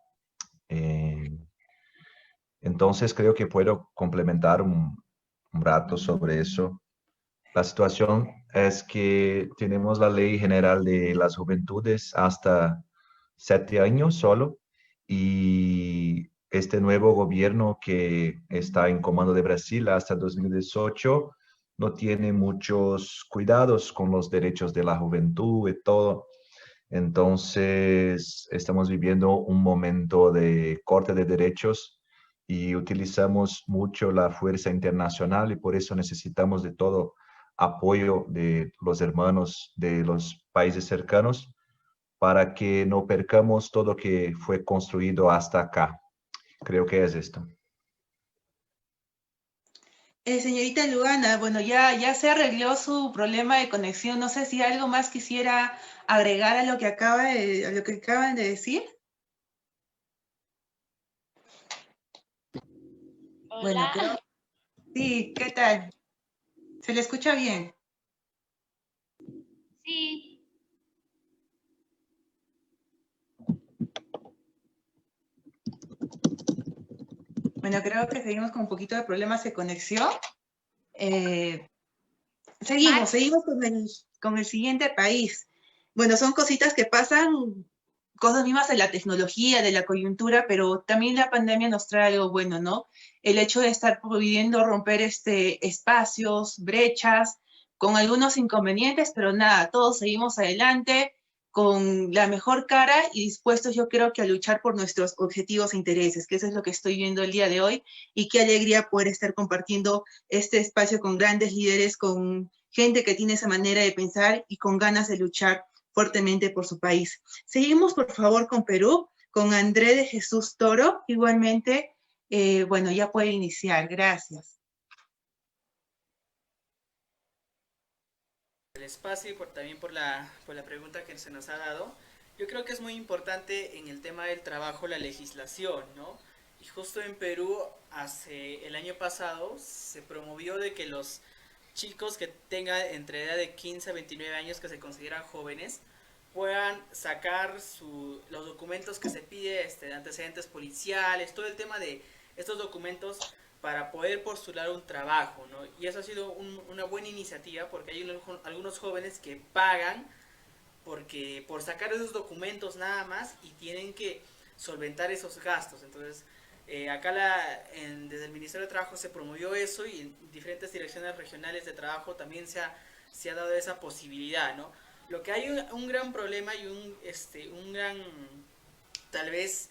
Entonces creo que puedo complementar un rato sobre eso. La situación es que tenemos la Ley General de las Juventudes hasta 7 años solo, y este nuevo gobierno que está en comando de Brasil hasta 2018 no tiene muchos cuidados con los derechos de la juventud y todo. Entonces, estamos viviendo un momento de corte de derechos y utilizamos mucho la fuerza internacional, y por eso necesitamos de todo apoyo de los hermanos de los países cercanos para que no percamos todo lo que fue construido hasta acá. Creo que es esto. Señorita Luana, bueno, ya se arregló su problema de conexión. No sé si algo más quisiera agregar a lo que acaban de decir. Hola. Bueno, sí, ¿qué tal? ¿Se le escucha bien? Sí. Bueno, creo que seguimos con un poquito de problemas de conexión. Seguimos con el siguiente país. Bueno, son cositas que pasan, cosas mismas de la tecnología, de la coyuntura, pero también la pandemia nos trae algo bueno, ¿no? El hecho de estar pudiendo romper espacios, brechas, con algunos inconvenientes, pero nada, todos seguimos adelante con la mejor cara y dispuestos, yo creo que a luchar por nuestros objetivos e intereses, que eso es lo que estoy viendo el día de hoy, y qué alegría poder estar compartiendo este espacio con grandes líderes, con gente que tiene esa manera de pensar y con ganas de luchar fuertemente por su país. Seguimos, por favor, con Perú, con André de Jesús Toro. Igualmente, bueno, ya puede iniciar. Gracias. El espacio y también por la pregunta que se nos ha dado. Yo creo que es muy importante en el tema del trabajo la legislación, ¿no? Y justo en Perú, el año pasado, se promovió de que los chicos que tengan entre edad de 15 a 29 años, que se consideran jóvenes, puedan sacar los documentos que se pide, antecedentes policiales, todo el tema de estos documentos para poder postular un trabajo, ¿no? Y eso ha sido una buena iniciativa, porque hay algunos jóvenes que pagan por sacar esos documentos nada más y tienen que solventar esos gastos. Entonces, acá desde el Ministerio de Trabajo se promovió eso, y en diferentes direcciones regionales de trabajo también se se ha dado esa posibilidad, ¿no? Lo que hay un gran problema y un gran, tal vez,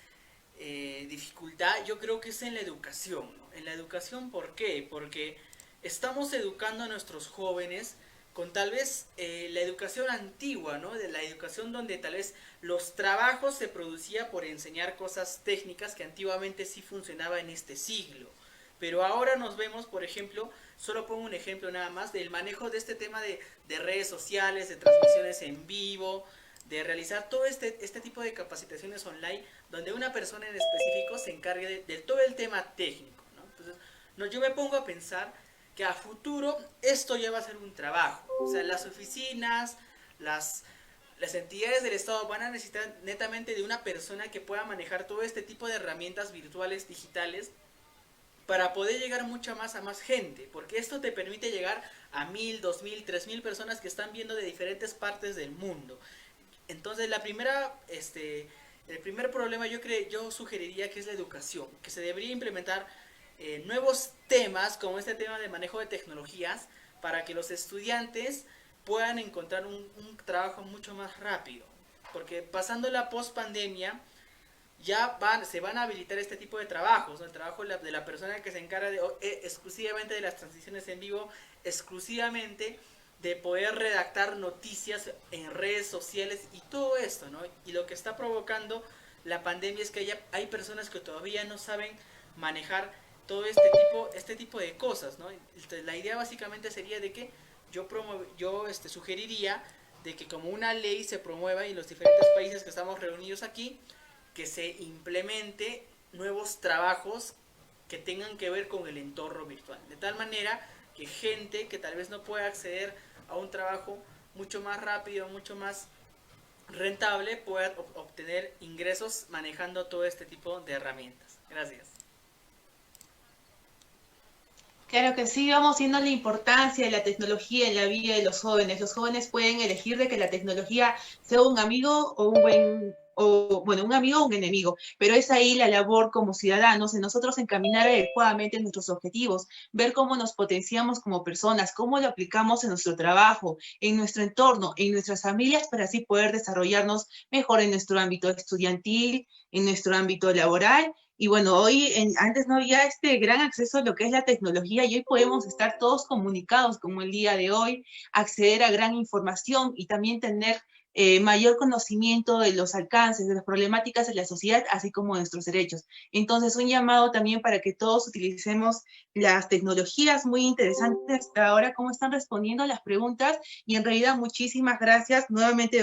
dificultad, yo creo que es en la educación, ¿no? En la educación, ¿por qué? Porque estamos educando a nuestros jóvenes con tal vez la educación antigua, ¿no? De la educación donde tal vez los trabajos se producía por enseñar cosas técnicas que antiguamente sí funcionaba en este siglo. Pero ahora nos vemos, por ejemplo, solo pongo un ejemplo nada más, del manejo de este tema de redes sociales, de transmisiones en vivo, de realizar todo este tipo de capacitaciones online, donde una persona en específico se encargue de todo el tema técnico, ¿no? Entonces, yo me pongo a pensar que a futuro esto ya va a ser un trabajo. O sea, las oficinas, las entidades del Estado van a necesitar netamente de una persona que pueda manejar todo este tipo de herramientas virtuales, digitales, para poder llegar mucho más a más gente, porque esto te permite llegar a 1000, 2000, 3000 personas que están viendo de diferentes partes del mundo. Entonces, el primer problema yo sugeriría que es la educación, que se debería implementar nuevos temas como este tema de manejo de tecnologías para que los estudiantes puedan encontrar un trabajo mucho más rápido, porque pasando la post-pandemia ya se van a habilitar este tipo de trabajos, ¿no? El trabajo de la persona que se encarga exclusivamente de las transiciones en vivo, exclusivamente de poder redactar noticias en redes sociales y todo esto, ¿no? Y lo que está provocando la pandemia es que hay personas que todavía no saben manejar todo este tipo de cosas, ¿no? Entonces, la idea básicamente sería de que yo sugeriría de que como una ley se promueva en los diferentes países que estamos reunidos aquí, que se implemente nuevos trabajos que tengan que ver con el entorno virtual, de tal manera que gente que tal vez no pueda acceder a un trabajo mucho más rápido, mucho más rentable, pueda obtener ingresos manejando todo este tipo de herramientas. Gracias. Claro que sí, vamos viendo la importancia de la tecnología en la vida de los jóvenes. Los jóvenes pueden elegir de que la tecnología sea un amigo o un amigo o un enemigo, pero es ahí la labor como ciudadanos en nosotros encaminar adecuadamente nuestros objetivos, ver cómo nos potenciamos como personas, cómo lo aplicamos en nuestro trabajo, en nuestro entorno, en nuestras familias, para así poder desarrollarnos mejor en nuestro ámbito estudiantil, en nuestro ámbito laboral. Y bueno, hoy, antes no había este gran acceso a lo que es la tecnología y hoy podemos estar todos comunicados como el día de hoy, acceder a gran información y también tener mayor conocimiento de los alcances, de las problemáticas de la sociedad, así como de nuestros derechos. Entonces, un llamado también para que todos utilicemos las tecnologías, muy interesantes hasta ahora, cómo están respondiendo a las preguntas, y en realidad muchísimas gracias. Nuevamente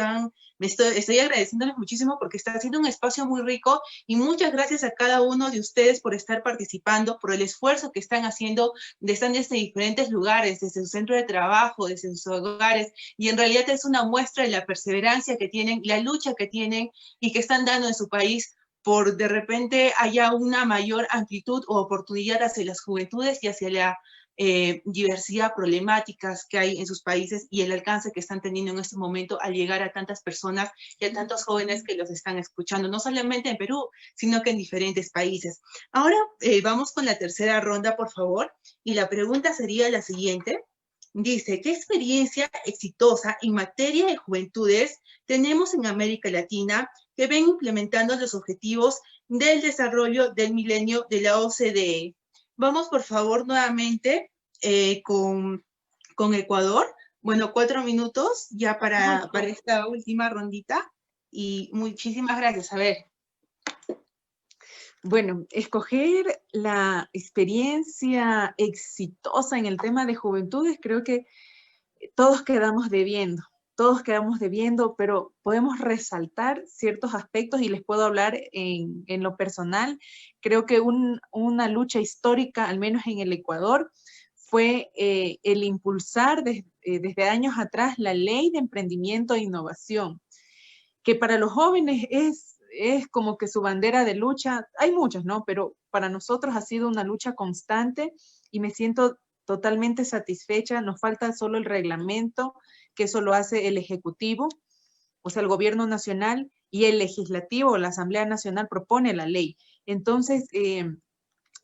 estoy agradeciéndoles muchísimo porque está haciendo un espacio muy rico, y muchas gracias a cada uno de ustedes por estar participando, por el esfuerzo que están haciendo, están desde diferentes lugares, desde su centro de trabajo, desde sus hogares, y en realidad es una muestra de la perseverancia que tienen, la lucha que tienen y que están dando en su país por de repente haya una mayor amplitud o oportunidad hacia las juventudes y hacia la diversidad problemáticas que hay en sus países y el alcance que están teniendo en este momento al llegar a tantas personas y a tantos jóvenes que los están escuchando, no solamente en Perú, sino que en diferentes países. Ahora vamos con la tercera ronda, por favor, y la pregunta sería la siguiente. Dice, ¿qué experiencia exitosa en materia de juventudes tenemos en América Latina que ven implementando los objetivos del desarrollo del milenio de la OCDE? Vamos, por favor, nuevamente con Ecuador. Bueno, 4 minutos ya para esta última rondita. Y muchísimas gracias. A ver. Bueno, escoger la experiencia exitosa en el tema de juventudes, creo que todos quedamos debiendo, pero podemos resaltar ciertos aspectos y les puedo hablar en lo personal. Creo que una lucha histórica, al menos en el Ecuador, fue el impulsar desde años atrás la Ley de Emprendimiento e Innovación, que para los jóvenes es como que su bandera de lucha. Hay muchas, ¿no? Pero para nosotros ha sido una lucha constante y me siento totalmente satisfecha. Nos falta solo el reglamento, que eso lo hace el Ejecutivo, o sea, el Gobierno Nacional, y el Legislativo, la Asamblea Nacional propone la ley. Entonces,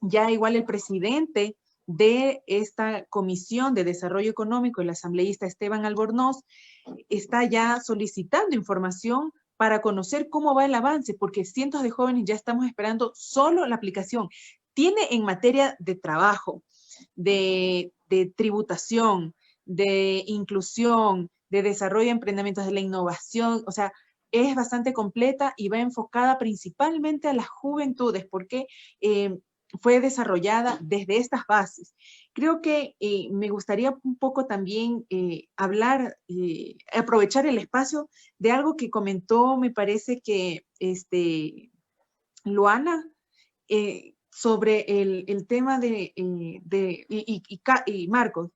ya igual el presidente de esta Comisión de Desarrollo Económico, el asambleísta Esteban Albornoz, está ya solicitando información para conocer cómo va el avance, porque cientos de jóvenes ya estamos esperando solo la aplicación. Tiene en materia de trabajo, de tributación, de inclusión, de desarrollo de emprendimientos, de la innovación, o sea, es bastante completa y va enfocada principalmente a las juventudes, porque fue desarrollada desde estas bases. Creo que me gustaría un poco también hablar, aprovechar el espacio de algo que comentó, me parece que Luana, sobre el tema y Marcos.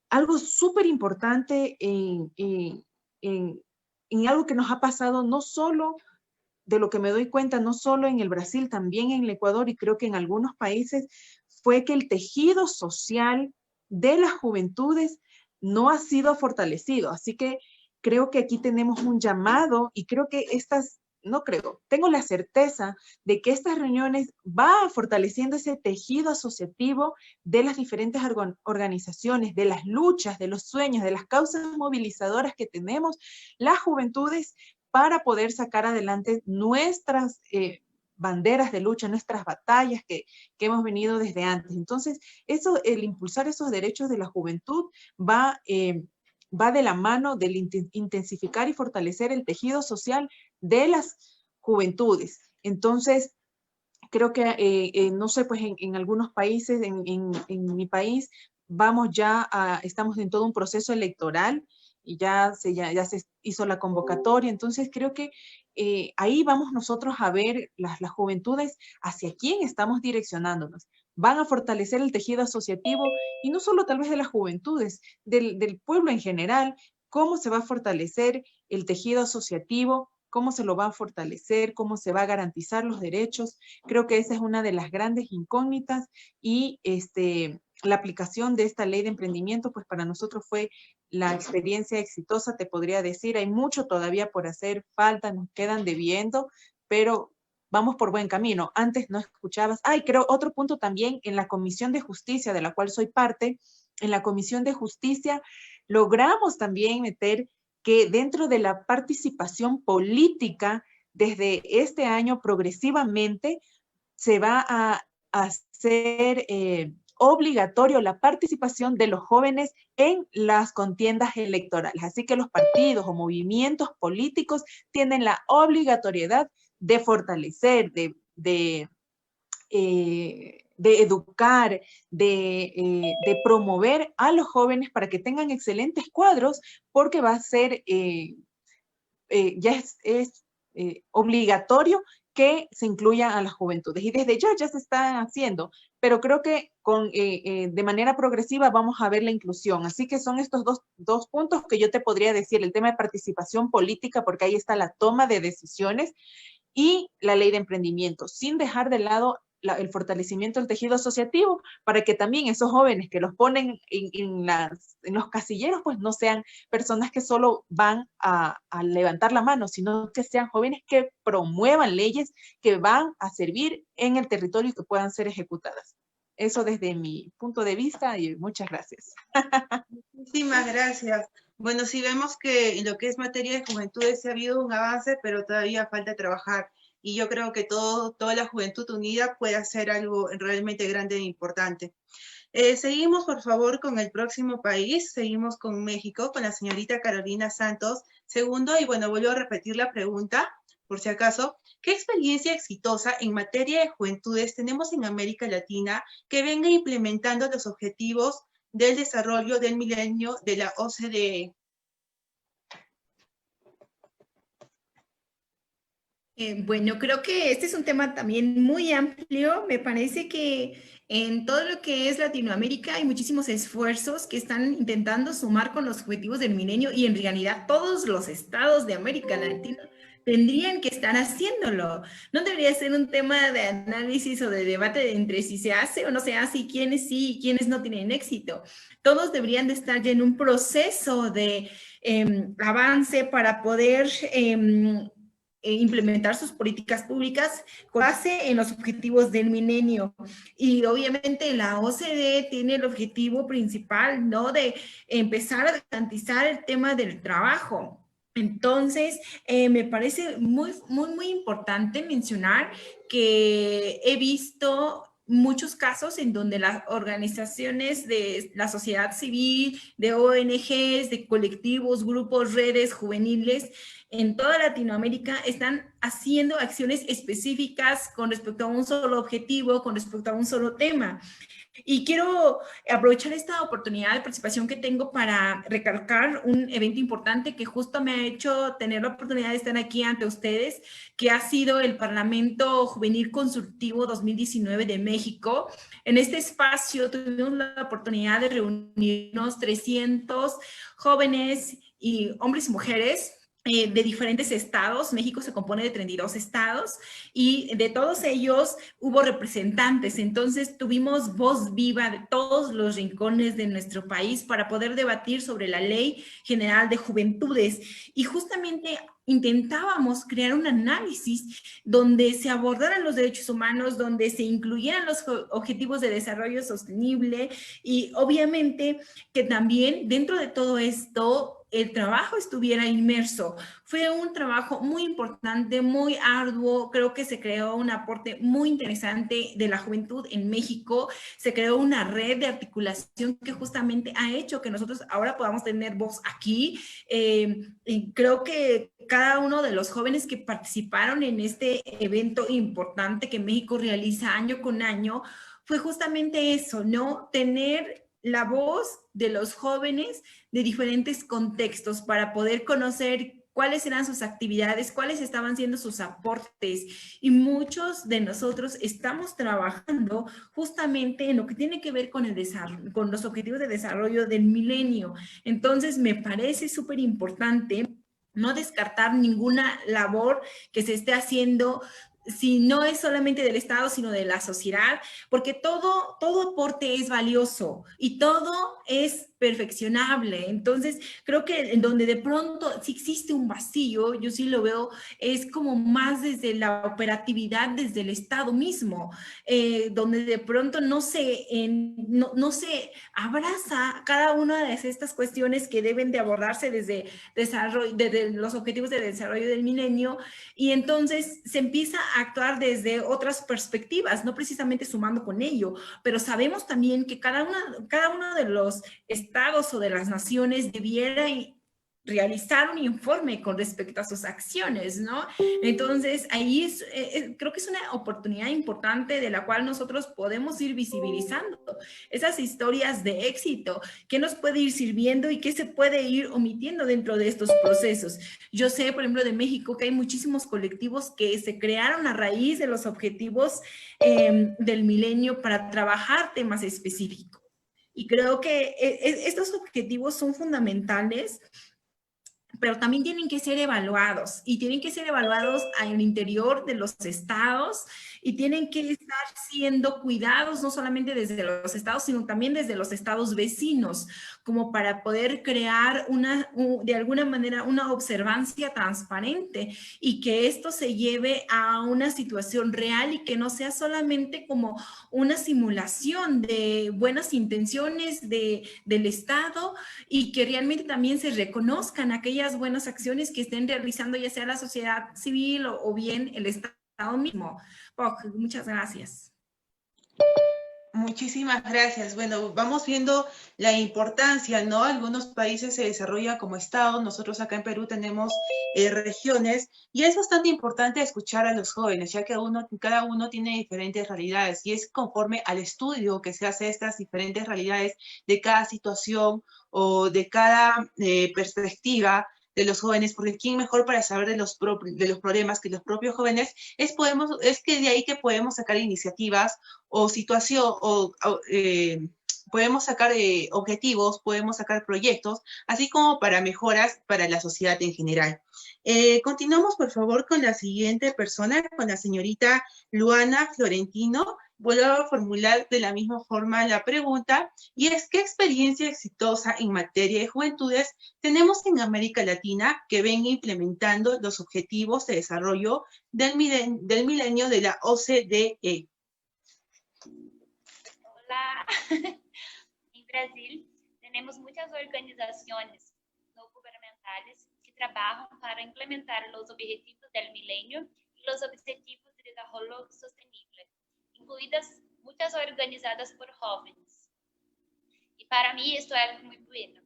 Algo súper importante en algo que nos ha pasado no solo, de lo que me doy cuenta, no solo en el Brasil, también en el Ecuador y creo que en algunos países, fue que el tejido social de las juventudes no ha sido fortalecido. Así que creo que aquí tenemos un llamado y creo que tengo la certeza de que estas reuniones van fortaleciendo ese tejido asociativo de las diferentes organizaciones, de las luchas, de los sueños, de las causas movilizadoras que tenemos las juventudes para poder sacar adelante nuestras banderas de lucha, nuestras batallas que hemos venido desde antes. Entonces, el impulsar esos derechos de la juventud va de la mano del intensificar y fortalecer el tejido social de las juventudes. Entonces, creo que, no sé, pues en algunos países, en mi país, estamos en todo un proceso electoral y ya se hizo la convocatoria. Entonces, creo que ahí vamos nosotros a ver las juventudes hacia quién estamos direccionándonos. Van a fortalecer el tejido asociativo y no solo tal vez de las juventudes, del pueblo en general, cómo se va a fortalecer el tejido asociativo, cómo se lo va a fortalecer, cómo se va a garantizar los derechos. Creo que esa es una de las grandes incógnitas y la aplicación de esta ley de emprendimiento, pues para nosotros fue la experiencia exitosa, te podría decir. Hay mucho todavía por hacer, falta, nos quedan debiendo, pero vamos por buen camino. Antes no escuchabas. Creo otro punto también, en la Comisión de Justicia, de la cual soy parte, en la Comisión de Justicia logramos también meter que dentro de la participación política, desde este año progresivamente, se va a hacer obligatorio la participación de los jóvenes en las contiendas electorales. Así que los partidos o movimientos políticos tienen la obligatoriedad de fortalecer, de educar, de promover a los jóvenes para que tengan excelentes cuadros, porque va a ser, ya es obligatorio que se incluya a las juventudes. Y desde ya se está haciendo, pero creo que de manera progresiva vamos a ver la inclusión. Así que son estos dos puntos que yo te podría decir, el tema de participación política, porque ahí está la toma de decisiones, y la ley de emprendimiento, sin dejar de lado el fortalecimiento del tejido asociativo, para que también esos jóvenes que los ponen en los casilleros, pues no sean personas que solo van a levantar la mano, sino que sean jóvenes que promuevan leyes que van a servir en el territorio y que puedan ser ejecutadas. Eso desde mi punto de vista, y muchas gracias. Muchísimas gracias. Bueno, sí vemos que en lo que es materia de juventudes sí ha habido un avance, pero todavía falta trabajar. Y yo creo que toda la juventud unida puede hacer algo realmente grande e importante. Seguimos, por favor, con el próximo país. Seguimos con México, con la señorita Carolina Santos. Segundo, y bueno, vuelvo a repetir la pregunta, por si acaso. ¿Qué experiencia exitosa en materia de juventudes tenemos en América Latina que venga implementando los objetivos del desarrollo del milenio de la OCDE? Bueno, creo que este es un tema también muy amplio. Me parece que en todo lo que es Latinoamérica hay muchísimos esfuerzos que están intentando sumar con los objetivos del milenio, y en realidad todos los estados de América Latina tendrían que estar haciéndolo. No debería ser un tema de análisis o de debate entre si se hace o no se hace y quiénes sí y quiénes no tienen éxito. Todos deberían de estar ya en un proceso de avance para poder implementar sus políticas públicas con base en los objetivos del milenio. Y obviamente la OCDE tiene el objetivo principal, ¿no?, de empezar a garantizar el tema del trabajo. Entonces, me parece muy importante mencionar que he visto muchos casos en donde las organizaciones de la sociedad civil, de ONGs, de colectivos, grupos, redes juveniles en toda Latinoamérica están haciendo acciones específicas con respecto a un solo objetivo, con respecto a un solo tema. Y quiero aprovechar esta oportunidad de participación que tengo para recalcar un evento importante que justo me ha hecho tener la oportunidad de estar aquí ante ustedes, que ha sido el Parlamento Juvenil Consultivo 2019 de México. En este espacio tuvimos la oportunidad de reunirnos 300 jóvenes y hombres y mujeres de diferentes estados. México se compone de 32 estados y de todos ellos hubo representantes. Entonces tuvimos voz viva de todos los rincones de nuestro país para poder debatir sobre la Ley General de Juventudes. Y justamente intentábamos crear un análisis donde se abordaran los derechos humanos, donde se incluyeran los objetivos de desarrollo sostenible y obviamente que también dentro de todo esto el trabajo estuviera inmerso. Fue un trabajo muy importante, muy arduo. Creo que se creó un aporte muy interesante de la juventud en México. Se creó una red de articulación que justamente ha hecho que nosotros ahora podamos tener voz aquí. Y creo que cada uno de los jóvenes que participaron en este evento importante que México realiza año con año fue justamente eso, ¿no? Tener la voz de los jóvenes de diferentes contextos para poder conocer cuáles eran sus actividades, cuáles estaban siendo sus aportes. Y muchos de nosotros estamos trabajando justamente en lo que tiene que ver con el desarrollo, con los objetivos de desarrollo del milenio. Entonces, me parece súper importante no descartar ninguna labor que se esté haciendo, si no es solamente del Estado, sino de la sociedad, porque todo aporte es valioso y todo es perfeccionable. Entonces, creo que en donde de pronto sí existe un vacío, yo sí lo veo, es como más desde la operatividad, desde el Estado mismo, donde de pronto no se abraza cada una de estas cuestiones que deben de abordarse desde los objetivos de desarrollo del milenio, y entonces se empieza a actuar desde otras perspectivas, no precisamente sumando con ello, pero sabemos también que cada uno de los estados o de las naciones debiera realizar un informe con respecto a sus acciones, ¿no? Entonces, ahí creo que es una oportunidad importante de la cual nosotros podemos ir visibilizando esas historias de éxito, qué nos puede ir sirviendo y qué se puede ir omitiendo dentro de estos procesos. Yo sé, por ejemplo, de México, que hay muchísimos colectivos que se crearon a raíz de los objetivos del milenio para trabajar temas específicos. Y creo que estos objetivos son fundamentales, pero también tienen que ser evaluados, y tienen que ser evaluados al interior de los estados, y tienen que estar siendo cuidados no solamente desde los estados, sino también desde los estados vecinos, como para poder crear de alguna manera una observancia transparente, y que esto se lleve a una situación real y que no sea solamente como una simulación de buenas intenciones del Estado, y que realmente también se reconozcan aquellas buenas acciones que estén realizando ya sea la sociedad civil o bien el Estado mismo. Muchas gracias. Muchísimas gracias. Bueno, vamos viendo la importancia, ¿no? Algunos países se desarrollan como estados, nosotros acá en Perú tenemos regiones, y es bastante importante escuchar a los jóvenes, ya que cada uno tiene diferentes realidades, y es conforme al estudio que se hace de estas diferentes realidades de cada situación o de cada perspectiva de los jóvenes, porque quién mejor para saber de los problemas que los propios jóvenes, es que de ahí que podemos sacar iniciativas o situación, podemos sacar objetivos, podemos sacar proyectos, así como para mejoras para la sociedad en general. Continuamos, por favor, con la siguiente persona, con la señorita Luana Florentino. vuelvo a formular de la misma forma la pregunta, y es ¿qué experiencia exitosa en materia de juventudes tenemos en América Latina que venga implementando los objetivos de desarrollo del milenio de la OCDE? Hola. En Brasil, tenemos muchas organizaciones no gubernamentales que trabajan para implementar los objetivos del milenio y los objetivos de desarrollo sostenible, incluidas muchas organizadas por jóvenes. Y para mí esto es algo muy bueno.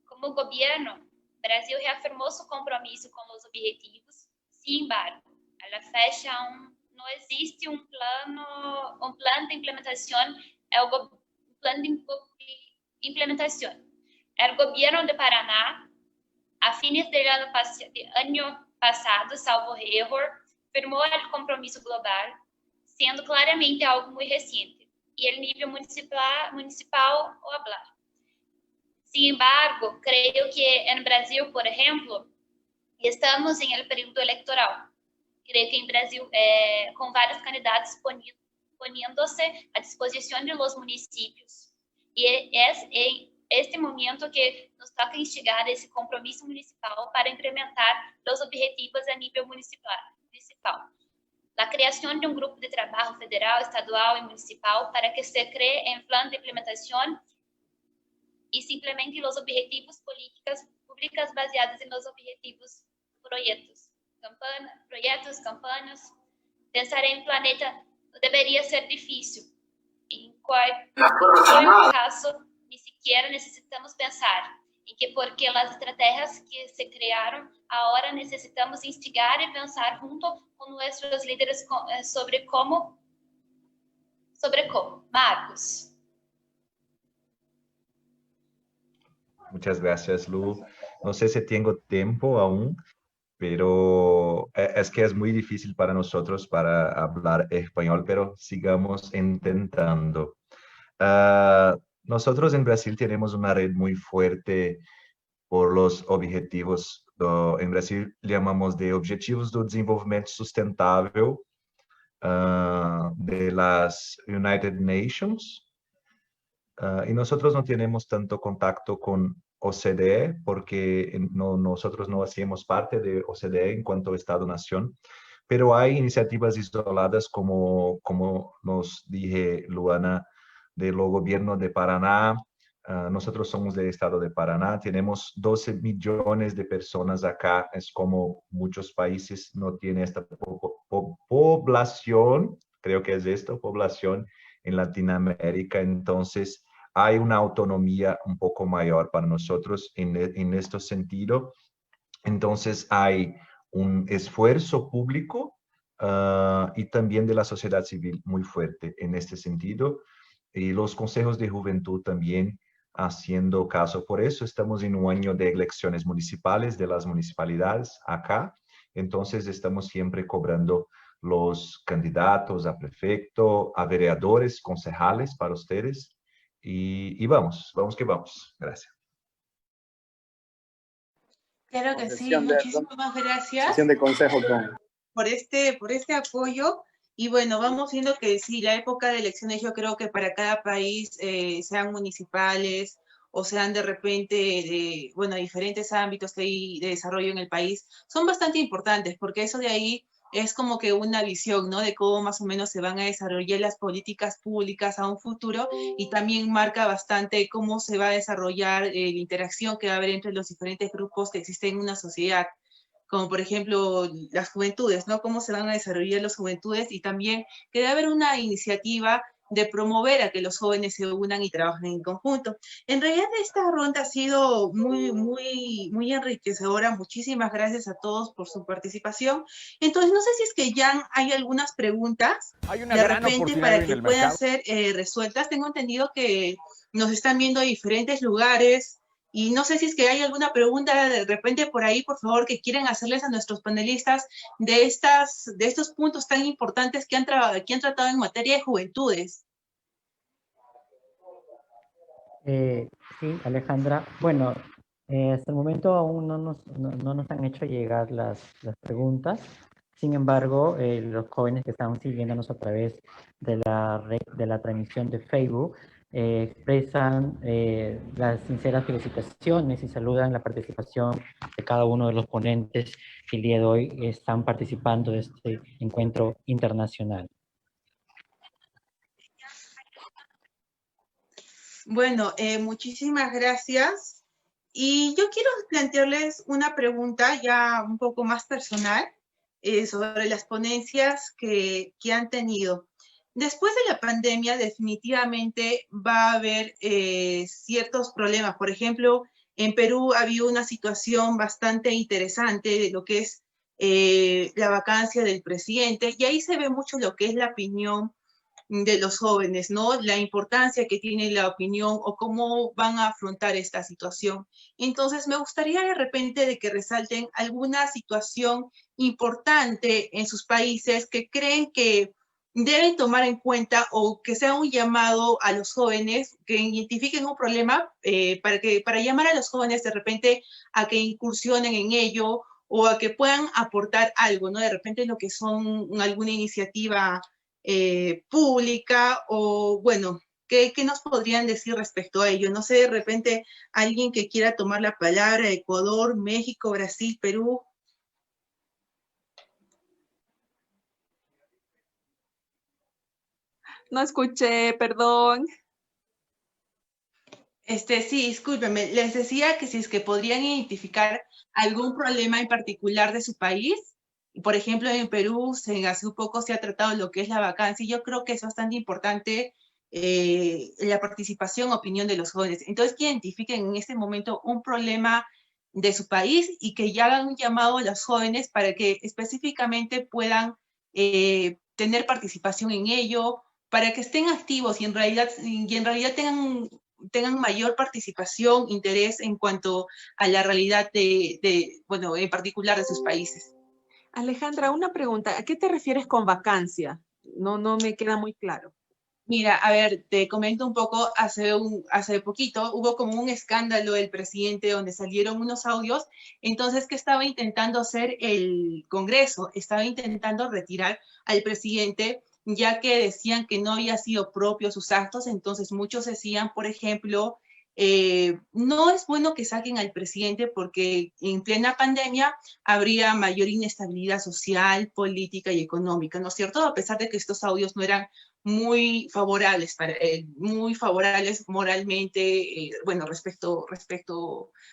Como gobierno, Brasil reafirmó su compromiso con los objetivos. Sin embargo, a la fecha aún no existe un plan de implementación. El gobierno de Paraná, a fines del año pasado, salvo error, firmó el compromiso global, siendo claramente algo muy reciente, y el nivel municipal o hablar. Sin embargo, creo que en Brasil, por ejemplo, estamos en el periodo electoral. Creo que en Brasil, con varios candidatos poniéndose a disposición de los municipios. Y es en este momento que nos toca instigar esse compromisso municipal para implementar os objetivos a nível municipal. A criação de um grupo de trabalho federal, estadual e municipal para que se cree um plano de implementação e se implemente os objetivos políticas públicas baseados nos objetivos projetos, campanhas. Pensar em planeta deveria ser difícil. Em qualquer caso, ni siquiera necesitamos pensar em que porque as estratégias que se criaram, agora necessitamos instigar e pensar junto com nossos líderes sobre como. Marcos. Muchas gracias, Lu. No sé si tengo tiempo aún, pero es que es muy difícil para nosotros para hablar español, pero sigamos intentando. Nosotros en Brasil tenemos una red muy fuerte por los objetivos, en Brasil llamamos de Objetivos do Desenvolvimento Sustentável de las United Nations. Y nosotros no tenemos tanto contacto con OCDE porque nosotros no hacemos parte de OCDE en cuanto a Estado-Nación, pero hay iniciativas isoladas como nos dije Luana, del gobierno de Paraná. Nosotros somos del estado de Paraná, tenemos 12 millones de personas acá, es como muchos países no tienen esta población, creo que es esto, población en Latinoamérica, entonces hay una autonomía un poco mayor para nosotros en este sentido. Entonces hay un esfuerzo público y también de la sociedad civil muy fuerte en este sentido. Y los consejos de juventud también haciendo caso. Por eso estamos en un año de elecciones municipales de las municipalidades acá. Entonces estamos siempre cobrando los candidatos a prefecto, a vereadores, concejales para ustedes. Y vamos que vamos. Gracias. Claro que sí, muchísimas gracias. Sesión de consejo por este apoyo. Y bueno, vamos viendo que sí, la época de elecciones yo creo que para cada país, sean municipales o sean de repente de, diferentes ámbitos que hay de desarrollo en el país, son bastante importantes porque eso de ahí es como que una visión, ¿no? De cómo más o menos se van a desarrollar las políticas públicas a un futuro y también marca bastante cómo se va a desarrollar la interacción que va a haber entre los diferentes grupos que existen en una sociedad, como por ejemplo las juventudes, ¿no? Cómo se van a desarrollar las juventudes y también que debe haber una iniciativa de promover a que los jóvenes se unan y trabajen en conjunto. En realidad esta ronda ha sido muy enriquecedora. Muchísimas gracias a todos por su participación. Entonces, no sé si es que ya hay algunas preguntas de repente para que puedan ser resueltas. Tengo entendido que nos están viendo de diferentes lugares. Y no sé si es que hay alguna pregunta de repente por ahí, por favor, que quieren hacerles a nuestros panelistas de estos puntos tan importantes que han tratado en materia de juventudes. Sí, Alejandra. Bueno, hasta el momento aún no nos han hecho llegar las preguntas. Sin embargo, los jóvenes que están siguiéndonos a través de la transmisión de Facebook expresan las sinceras felicitaciones y saludan la participación de cada uno de los ponentes que el día de hoy están participando de este encuentro internacional. Bueno, muchísimas gracias. Y yo quiero plantearles una pregunta ya un poco más personal sobre las ponencias que han tenido. Después de la pandemia, definitivamente va a haber ciertos problemas. Por ejemplo, en Perú ha habido una situación bastante interesante de lo que es la vacancia del presidente, y ahí se ve mucho lo que es la opinión de los jóvenes, ¿no? La importancia que tiene la opinión o cómo van a afrontar esta situación. Entonces, me gustaría de repente de que resalten alguna situación importante en sus países que creen que deben tomar en cuenta, o que sea un llamado a los jóvenes que identifiquen un problema para llamar a los jóvenes de repente a que incursionen en ello o a que puedan aportar algo, ¿no? De repente lo que son alguna iniciativa pública, o bueno, ¿qué nos podrían decir respecto a ello? No sé, de repente alguien que quiera tomar la palabra, Ecuador, México, Brasil, Perú. No escuché, perdón. Sí, discúlpeme, les decía que si es que podrían identificar algún problema en particular de su país. Por ejemplo, en Perú hace un poco se ha tratado lo que es la vacancia, y yo creo que es bastante importante la participación, opinión de los jóvenes. Entonces, que identifiquen en este momento un problema de su país y que ya hagan un llamado a los jóvenes para que específicamente puedan tener participación en ello, para que estén activos y en realidad tengan mayor participación, interés en cuanto a la realidad bueno, en particular de sus países. Alejandra, una pregunta. ¿A qué te refieres con vacancia? No me queda muy claro. Mira, a ver, te comento un poco, hace poquito hubo como un escándalo del presidente donde salieron unos audios, entonces, ¿qué estaba intentando hacer el Congreso? Estaba intentando retirar al presidente, ya que decían que no había sido propio sus actos. Entonces muchos decían, por ejemplo, no es bueno que saquen al presidente porque en plena pandemia habría mayor inestabilidad social, política y económica, ¿no es cierto? A pesar de que estos audios no eran muy favorables muy favorables moralmente, bueno, respecto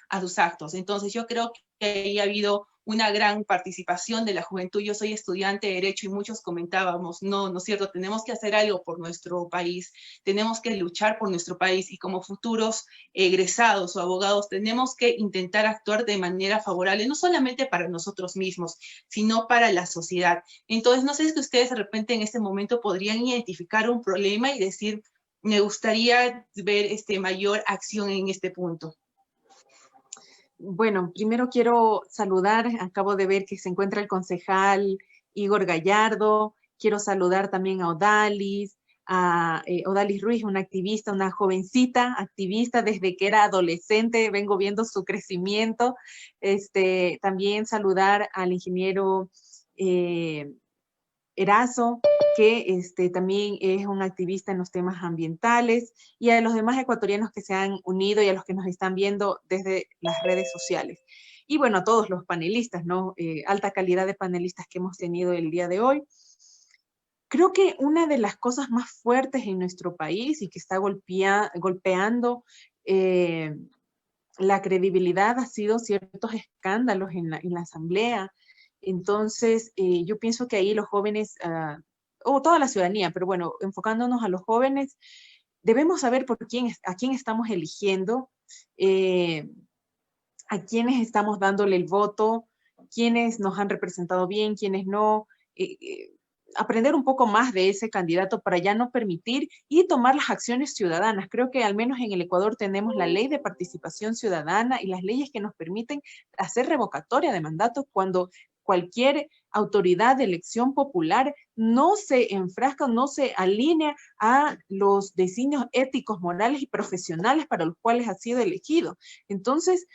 a sus actos. Entonces yo creo que ahí ha habido una gran participación de la juventud. Yo soy estudiante de Derecho y muchos comentábamos, no es cierto, tenemos que hacer algo por nuestro país, tenemos que luchar por nuestro país, y como futuros egresados o abogados tenemos que intentar actuar de manera favorable, no solamente para nosotros mismos, sino para la sociedad. Entonces, no sé si ustedes de repente en este momento podrían identificar un problema y decir, me gustaría ver mayor acción en este punto. Bueno, primero quiero saludar, acabo de ver que se encuentra el concejal Igor Gallardo, quiero saludar también a Odalis Ruiz, una activista, una jovencita activista desde que era adolescente, vengo viendo su crecimiento. También saludar al ingeniero Erazo, que también es un activista en los temas ambientales, y a los demás ecuatorianos que se han unido y a los que nos están viendo desde las redes sociales. Y bueno, a todos los panelistas, ¿no? Alta calidad de panelistas que hemos tenido el día de hoy. Creo que una de las cosas más fuertes en nuestro país y que está golpeando la credibilidad ha sido ciertos escándalos en la Asamblea. Entonces, yo pienso que ahí los jóvenes, o toda la ciudadanía, pero bueno, enfocándonos a los jóvenes, debemos saber a quién estamos eligiendo, a quiénes estamos dándole el voto, quiénes nos han representado bien, quiénes no, aprender un poco más de ese candidato para ya no permitir y tomar las acciones ciudadanas. Creo que al menos en el Ecuador tenemos la ley de participación ciudadana y las leyes que nos permiten hacer revocatoria de mandatos cuando cualquier autoridad de elección popular no se enfrasca, no se alinea a los designios éticos, morales y profesionales para los cuales ha sido elegido. Entonces,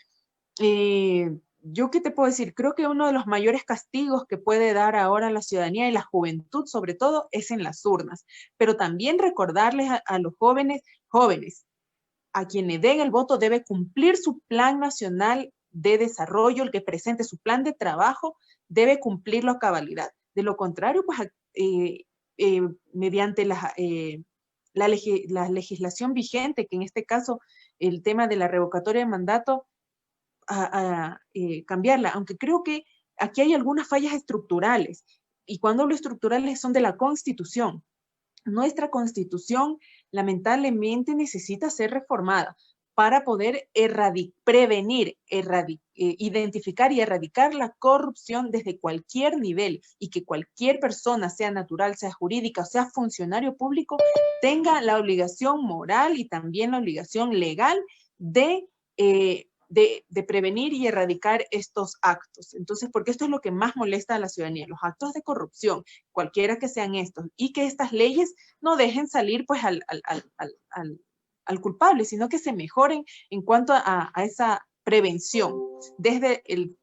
¿yo qué te puedo decir? Creo que uno de los mayores castigos que puede dar ahora la ciudadanía y la juventud, sobre todo, es en las urnas. Pero también recordarles a los jóvenes, a quien le den el voto debe cumplir su plan nacional de desarrollo, el que presente su plan de trabajo, debe cumplirlo a cabalidad. De lo contrario, pues mediante la legislación vigente, que en este caso el tema de la revocatoria de mandato, cambiarla, aunque creo que aquí hay algunas fallas estructurales, y cuando hablo estructurales son de la Constitución. Nuestra Constitución lamentablemente necesita ser reformada para poder prevenir, identificar y erradicar la corrupción desde cualquier nivel, y que cualquier persona, sea natural, sea jurídica, o sea funcionario público, tenga la obligación moral y también la obligación legal de prevenir y erradicar estos actos. Entonces, porque esto es lo que más molesta a la ciudadanía, los actos de corrupción, cualquiera que sean estos, y que estas leyes no dejen salir pues al culpable, sino que se mejoren en cuanto a esa prevención desde el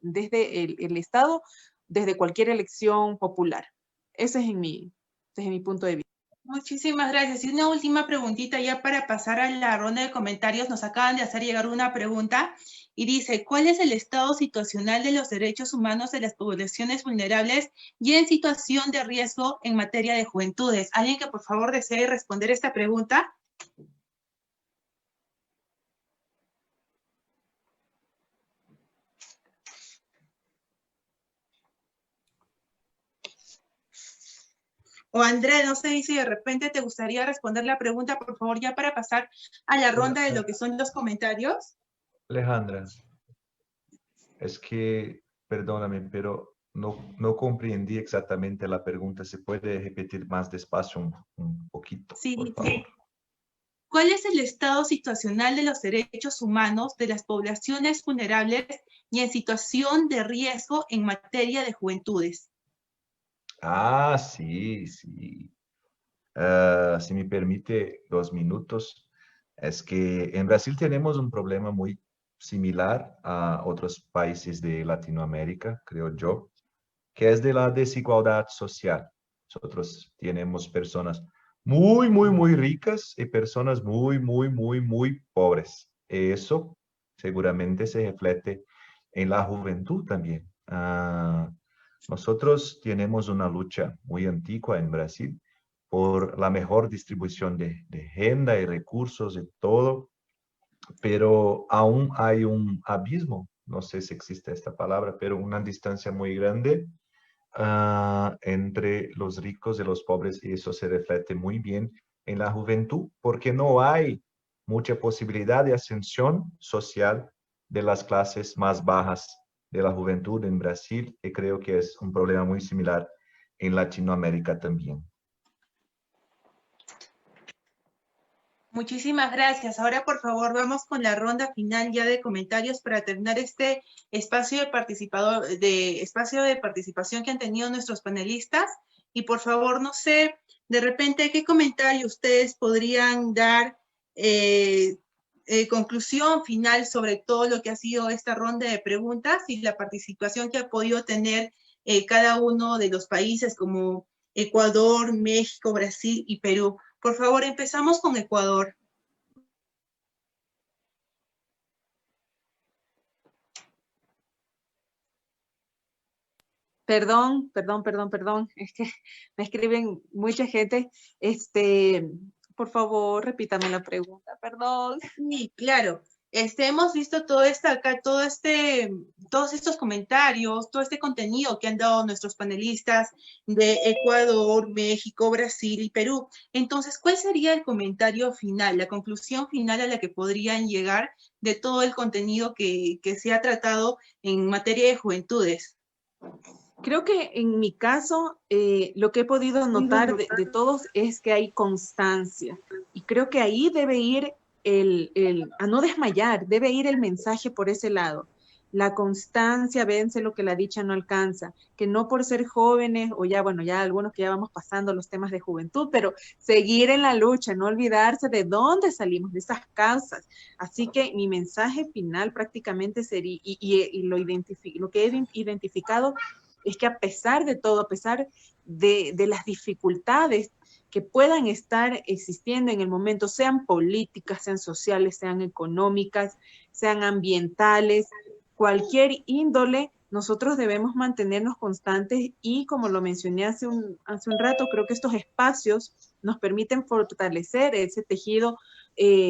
Estado, desde cualquier elección popular. Ese es desde mi punto de vista. Muchísimas gracias. Y una última preguntita ya para pasar a la ronda de comentarios. Nos acaban de hacer llegar una pregunta y dice, ¿cuál es el estado situacional de los derechos humanos de las poblaciones vulnerables y en situación de riesgo en materia de juventudes? ¿Alguien que por favor desee responder esta pregunta? O Andrés, no sé si de repente te gustaría responder la pregunta, por favor, ya para pasar a la ronda de lo que son los comentarios. Alejandra, es que, perdóname, pero no comprendí exactamente la pregunta. ¿Se puede repetir más despacio un poquito, Sí, por favor? sí. ¿Cuál es el estado situacional de los derechos humanos de las poblaciones vulnerables y en situación de riesgo en materia de juventudes? Ah, sí, sí. Si me permite 2 minutos, es que en Brasil tenemos un problema muy similar a otros países de Latinoamérica, creo yo, que es de la desigualdad social. Nosotros tenemos personas muy, muy, muy ricas y personas muy, muy, muy, muy pobres. Eso seguramente se refleja en la juventud también. Nosotros tenemos una lucha muy antigua en Brasil por la mejor distribución de renta y recursos y todo, pero aún hay un abismo, no sé si existe esta palabra, pero una distancia muy grande entre los ricos y los pobres, y eso se refleja muy bien en la juventud, porque no hay mucha posibilidad de ascensión social de las clases más bajas de la juventud en Brasil, y creo que es un problema muy similar en Latinoamérica también. Muchísimas gracias. Ahora, por favor, vamos con la ronda final ya de comentarios para terminar este espacio de participación que han tenido nuestros panelistas. Y por favor, no sé, de repente, ¿qué comentario ustedes podrían dar conclusión final sobre todo lo que ha sido esta ronda de preguntas y la participación que ha podido tener cada uno de los países como Ecuador, México, Brasil y Perú? Por favor, empezamos con Ecuador. Perdón. Es que me escriben mucha gente. Por favor, repítame la pregunta, perdón. Sí, claro. Hemos visto todos estos comentarios, todo este contenido que han dado nuestros panelistas de Ecuador, México, Brasil y Perú. Entonces, ¿cuál sería el comentario final, la conclusión final a la que podrían llegar de todo el contenido que se ha tratado en materia de juventudes? Creo que en mi caso, lo que he podido notar de todos es que hay constancia. Y creo que ahí debe ir a no desmayar, debe ir el mensaje por ese lado. la constancia vence lo que la dicha no alcanza, que no por ser jóvenes, o ya, bueno, ya algunos que ya vamos pasando los temas de juventud, pero seguir en la lucha, no olvidarse de dónde salimos, de esas causas. Así que mi mensaje final prácticamente sería, y lo que he identificado es que a pesar de todo, a pesar de las dificultades que puedan estar existiendo en el momento, sean políticas, sean sociales, sean económicas, sean ambientales, cualquier índole, nosotros debemos mantenernos constantes y, como lo mencioné hace un rato, creo que estos espacios nos permiten fortalecer ese tejido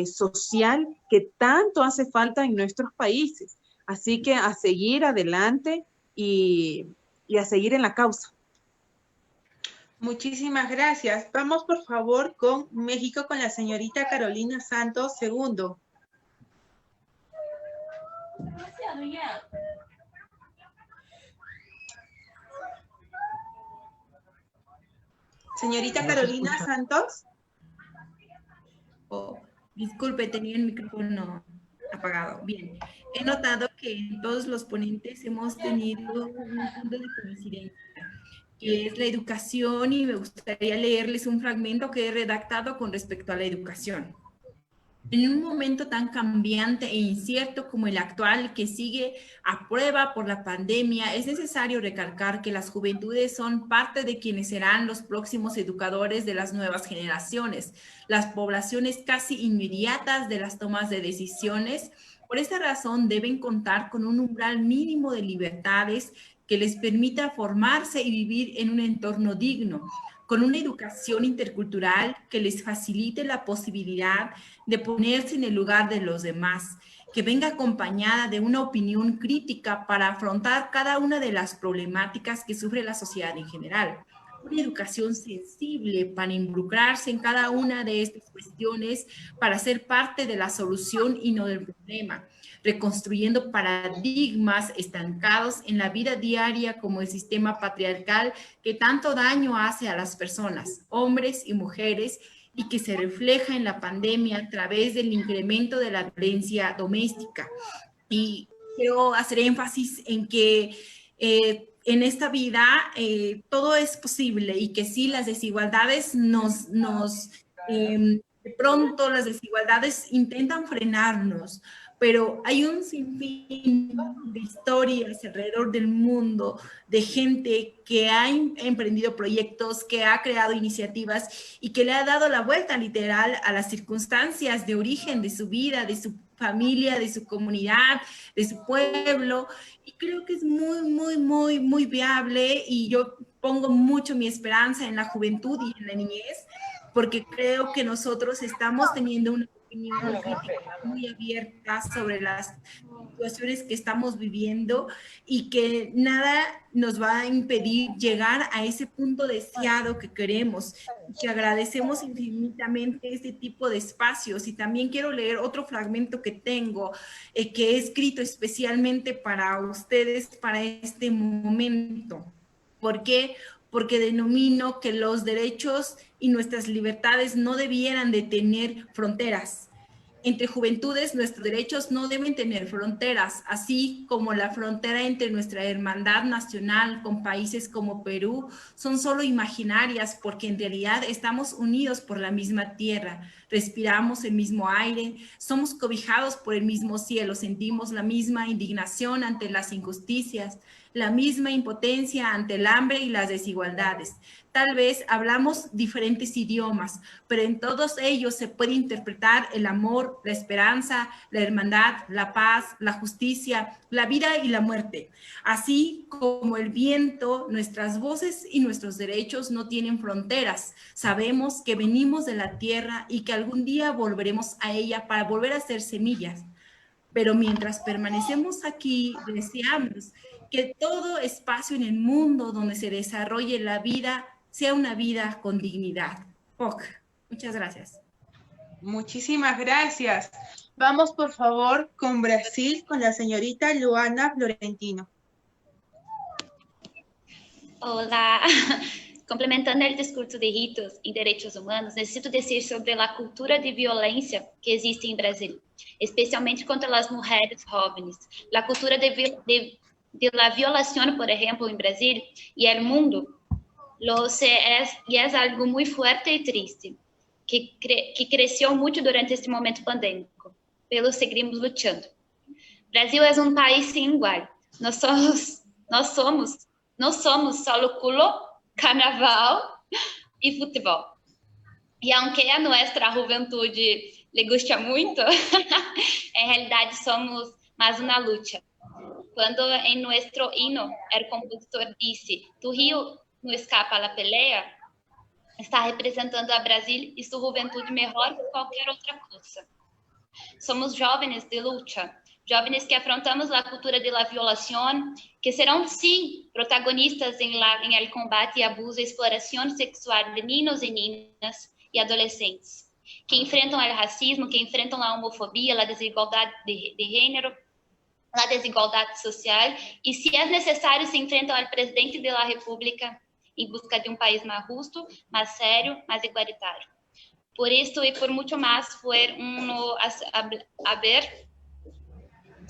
social que tanto hace falta en nuestros países. Así que a seguir adelante y a seguir en la causa. Muchísimas gracias. Vamos, por favor, con México, con la señorita Carolina Santos II. Señorita Carolina Santos. Oh, disculpe, tenía el micrófono apagado. Bien, he notado que en todos los ponentes hemos tenido un punto de coincidencia, que es la educación, y me gustaría leerles un fragmento que he redactado con respecto a la educación. En un momento tan cambiante e incierto como el actual, que sigue a prueba por la pandemia, es necesario recalcar que las juventudes son parte de quienes serán los próximos educadores de las nuevas generaciones, las poblaciones casi inmediatas de las tomas de decisiones. Por esta razón deben contar con un umbral mínimo de libertades que les permita formarse y vivir en un entorno digno, con una educación intercultural que les facilite la posibilidad de ponerse en el lugar de los demás, que venga acompañada de una opinión crítica para afrontar cada una de las problemáticas que sufre la sociedad en general. Una educación sensible para involucrarse en cada una de estas cuestiones, para ser parte de la solución y no del problema, reconstruyendo paradigmas estancados en la vida diaria como el sistema patriarcal que tanto daño hace a las personas, hombres y mujeres, y que se refleja en la pandemia a través del incremento de la violencia doméstica. Y quiero hacer énfasis en que en esta vida todo es posible, y que sí, las desigualdades de pronto las desigualdades intentan frenarnos, pero hay un sinfín de historias alrededor del mundo, de gente que ha emprendido proyectos, que ha creado iniciativas y que le ha dado la vuelta literal a las circunstancias de origen de su vida, de su familia, de su comunidad, de su pueblo. Y creo que es muy viable, y yo pongo mucho mi esperanza en la juventud y en la niñez, porque creo que nosotros estamos teniendo una opinión crítica muy abierta sobre las situaciones que estamos viviendo, y que nada nos va a impedir llegar a ese punto deseado que queremos, que agradecemos infinitamente este tipo de espacios. Y también quiero leer otro fragmento que tengo, que he escrito especialmente para ustedes, para este momento. ¿Por qué? Porque denomino que los derechos y nuestras libertades no debieran de tener fronteras. Entre juventudes, nuestros derechos no deben tener fronteras, así como la frontera entre nuestra hermandad nacional con países como Perú son solo imaginarias, porque en realidad estamos unidos por la misma tierra, respiramos el mismo aire, somos cobijados por el mismo cielo, sentimos la misma indignación ante las injusticias, la misma impotencia ante el hambre y las desigualdades. Tal vez hablamos diferentes idiomas, pero en todos ellos se puede interpretar el amor, la esperanza, la hermandad, la paz, la justicia, la vida y la muerte. Así como el viento, nuestras voces y nuestros derechos no tienen fronteras. Sabemos que venimos de la tierra y que algún día volveremos a ella para volver a ser semillas. Pero mientras permanecemos aquí, deseamos que todo espacio en el mundo donde se desarrolle la vida sea una vida con dignidad. Muchas gracias. Muchísimas gracias. Vamos, por favor, con Brasil, con la señorita Luana Florentino. Olá, Complementando o discurso de ritos em direitos humanos, necessito dizer sobre a cultura de violência que existe em Brasil, especialmente contra as mulheres jovens. A cultura de la violação, por exemplo, em Brasil e no mundo, é algo muito forte e triste, que cresceu muito durante este momento pandêmico, pelo seguimos lutando. Brasil é um país sem igual. Nós somos só culo, carnaval e futebol. E aunque a nossa juventude le gusta muito, em realidade somos mais uma luta. Quando em nosso hino o compositor disse: "Tu rio não escapa a la pelea", está representando a Brasil e sua juventude melhor que qualquer outra coisa. Somos jovens de luta, jovens que afrontamos a cultura de la violação, que serão, sim, protagonistas em el combate e abuso e exploração sexual de niños e niñas e adolescentes, que enfrentam o racismo, que enfrentam a homofobia, a desigualdade de gênero, a desigualdade social, e se é necessário, se enfrentam ao presidente da República em busca de um país mais justo, mais sério, mais igualitário. Por isso e por muito mais, foi haber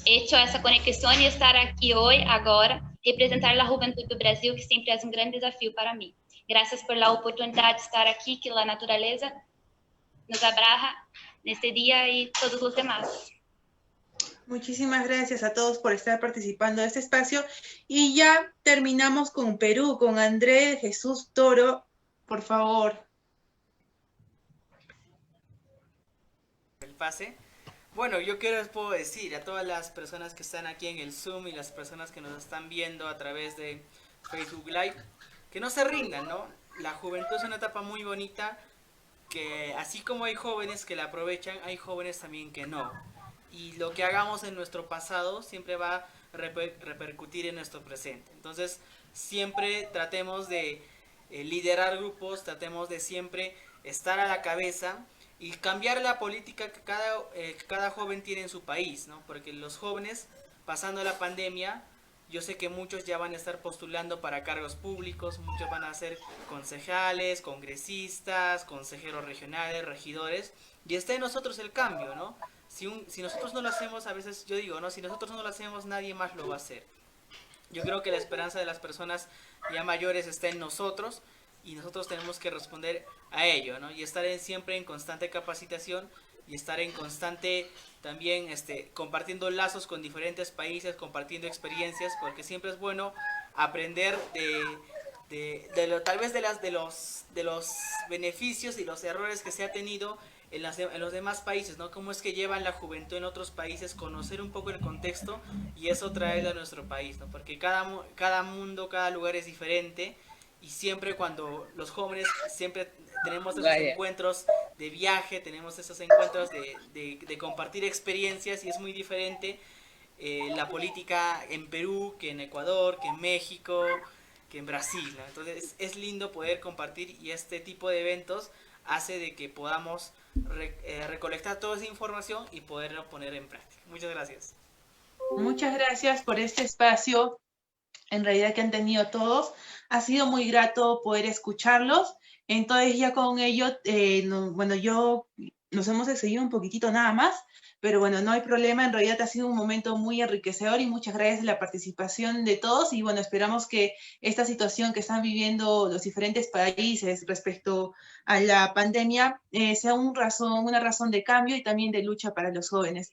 hecho essa conexão e estar aqui hoje, agora, representar a juventude do Brasil, que sempre é um grande desafio para mim. Graças por la oportunidade de estar aqui, que a natureza nos abraça neste dia e todos os demás. Muchísimas gracias a todos por estar participando de este espacio. Y ya terminamos con Perú, con Andrés Jesús Toro, por favor. El pase. Bueno, yo qué les puedo decir a todas las personas que están aquí en el Zoom y las personas que nos están viendo a través de Facebook Live, que no se rindan, ¿no? La juventud es una etapa muy bonita, que así como hay jóvenes que la aprovechan, hay jóvenes también que no. Y lo que hagamos en nuestro pasado siempre va a repercutir en nuestro presente. Entonces, siempre tratemos de liderar grupos, tratemos de siempre estar a la cabeza y cambiar la política que cada joven tiene en su país, ¿no? Porque los jóvenes, pasando la pandemia, yo sé que muchos ya van a estar postulando para cargos públicos, muchos van a ser concejales, congresistas, consejeros regionales, regidores, y está en nosotros el cambio, ¿no? Si nosotros no lo hacemos, a veces yo digo, ¿no? Si nosotros no lo hacemos, nadie más lo va a hacer. Yo creo que la esperanza de las personas ya mayores está en nosotros y nosotros tenemos que responder a ello, ¿no? Y estar siempre en constante capacitación y estar en constante también compartiendo lazos con diferentes países, compartiendo experiencias, porque siempre es bueno aprender tal vez de los beneficios y los errores que se ha tenido en los demás países, ¿no? Cómo es que llevan la juventud en otros países, conocer un poco el contexto y eso traerlo a nuestro país, ¿no? Porque cada mundo, cada lugar es diferente y siempre cuando los jóvenes siempre tenemos esos encuentros de viaje, tenemos esos encuentros de compartir experiencias y es muy diferente la política en Perú que en Ecuador, que en México, que en Brasil, ¿no? Entonces es lindo poder compartir y este tipo de eventos hace de que podamos recolectar toda esa información y poderlo poner en práctica. Muchas gracias. Muchas gracias por este espacio, en realidad que han tenido todos. Ha sido muy grato poder escucharlos. Entonces ya con ello, nos hemos seguido un poquitito nada más, pero bueno, no hay problema. En realidad ha sido un momento muy enriquecedor y muchas gracias a la participación de todos. Y bueno, esperamos que esta situación que están viviendo los diferentes países respecto a la pandemia sea una razón de cambio y también de lucha para los jóvenes.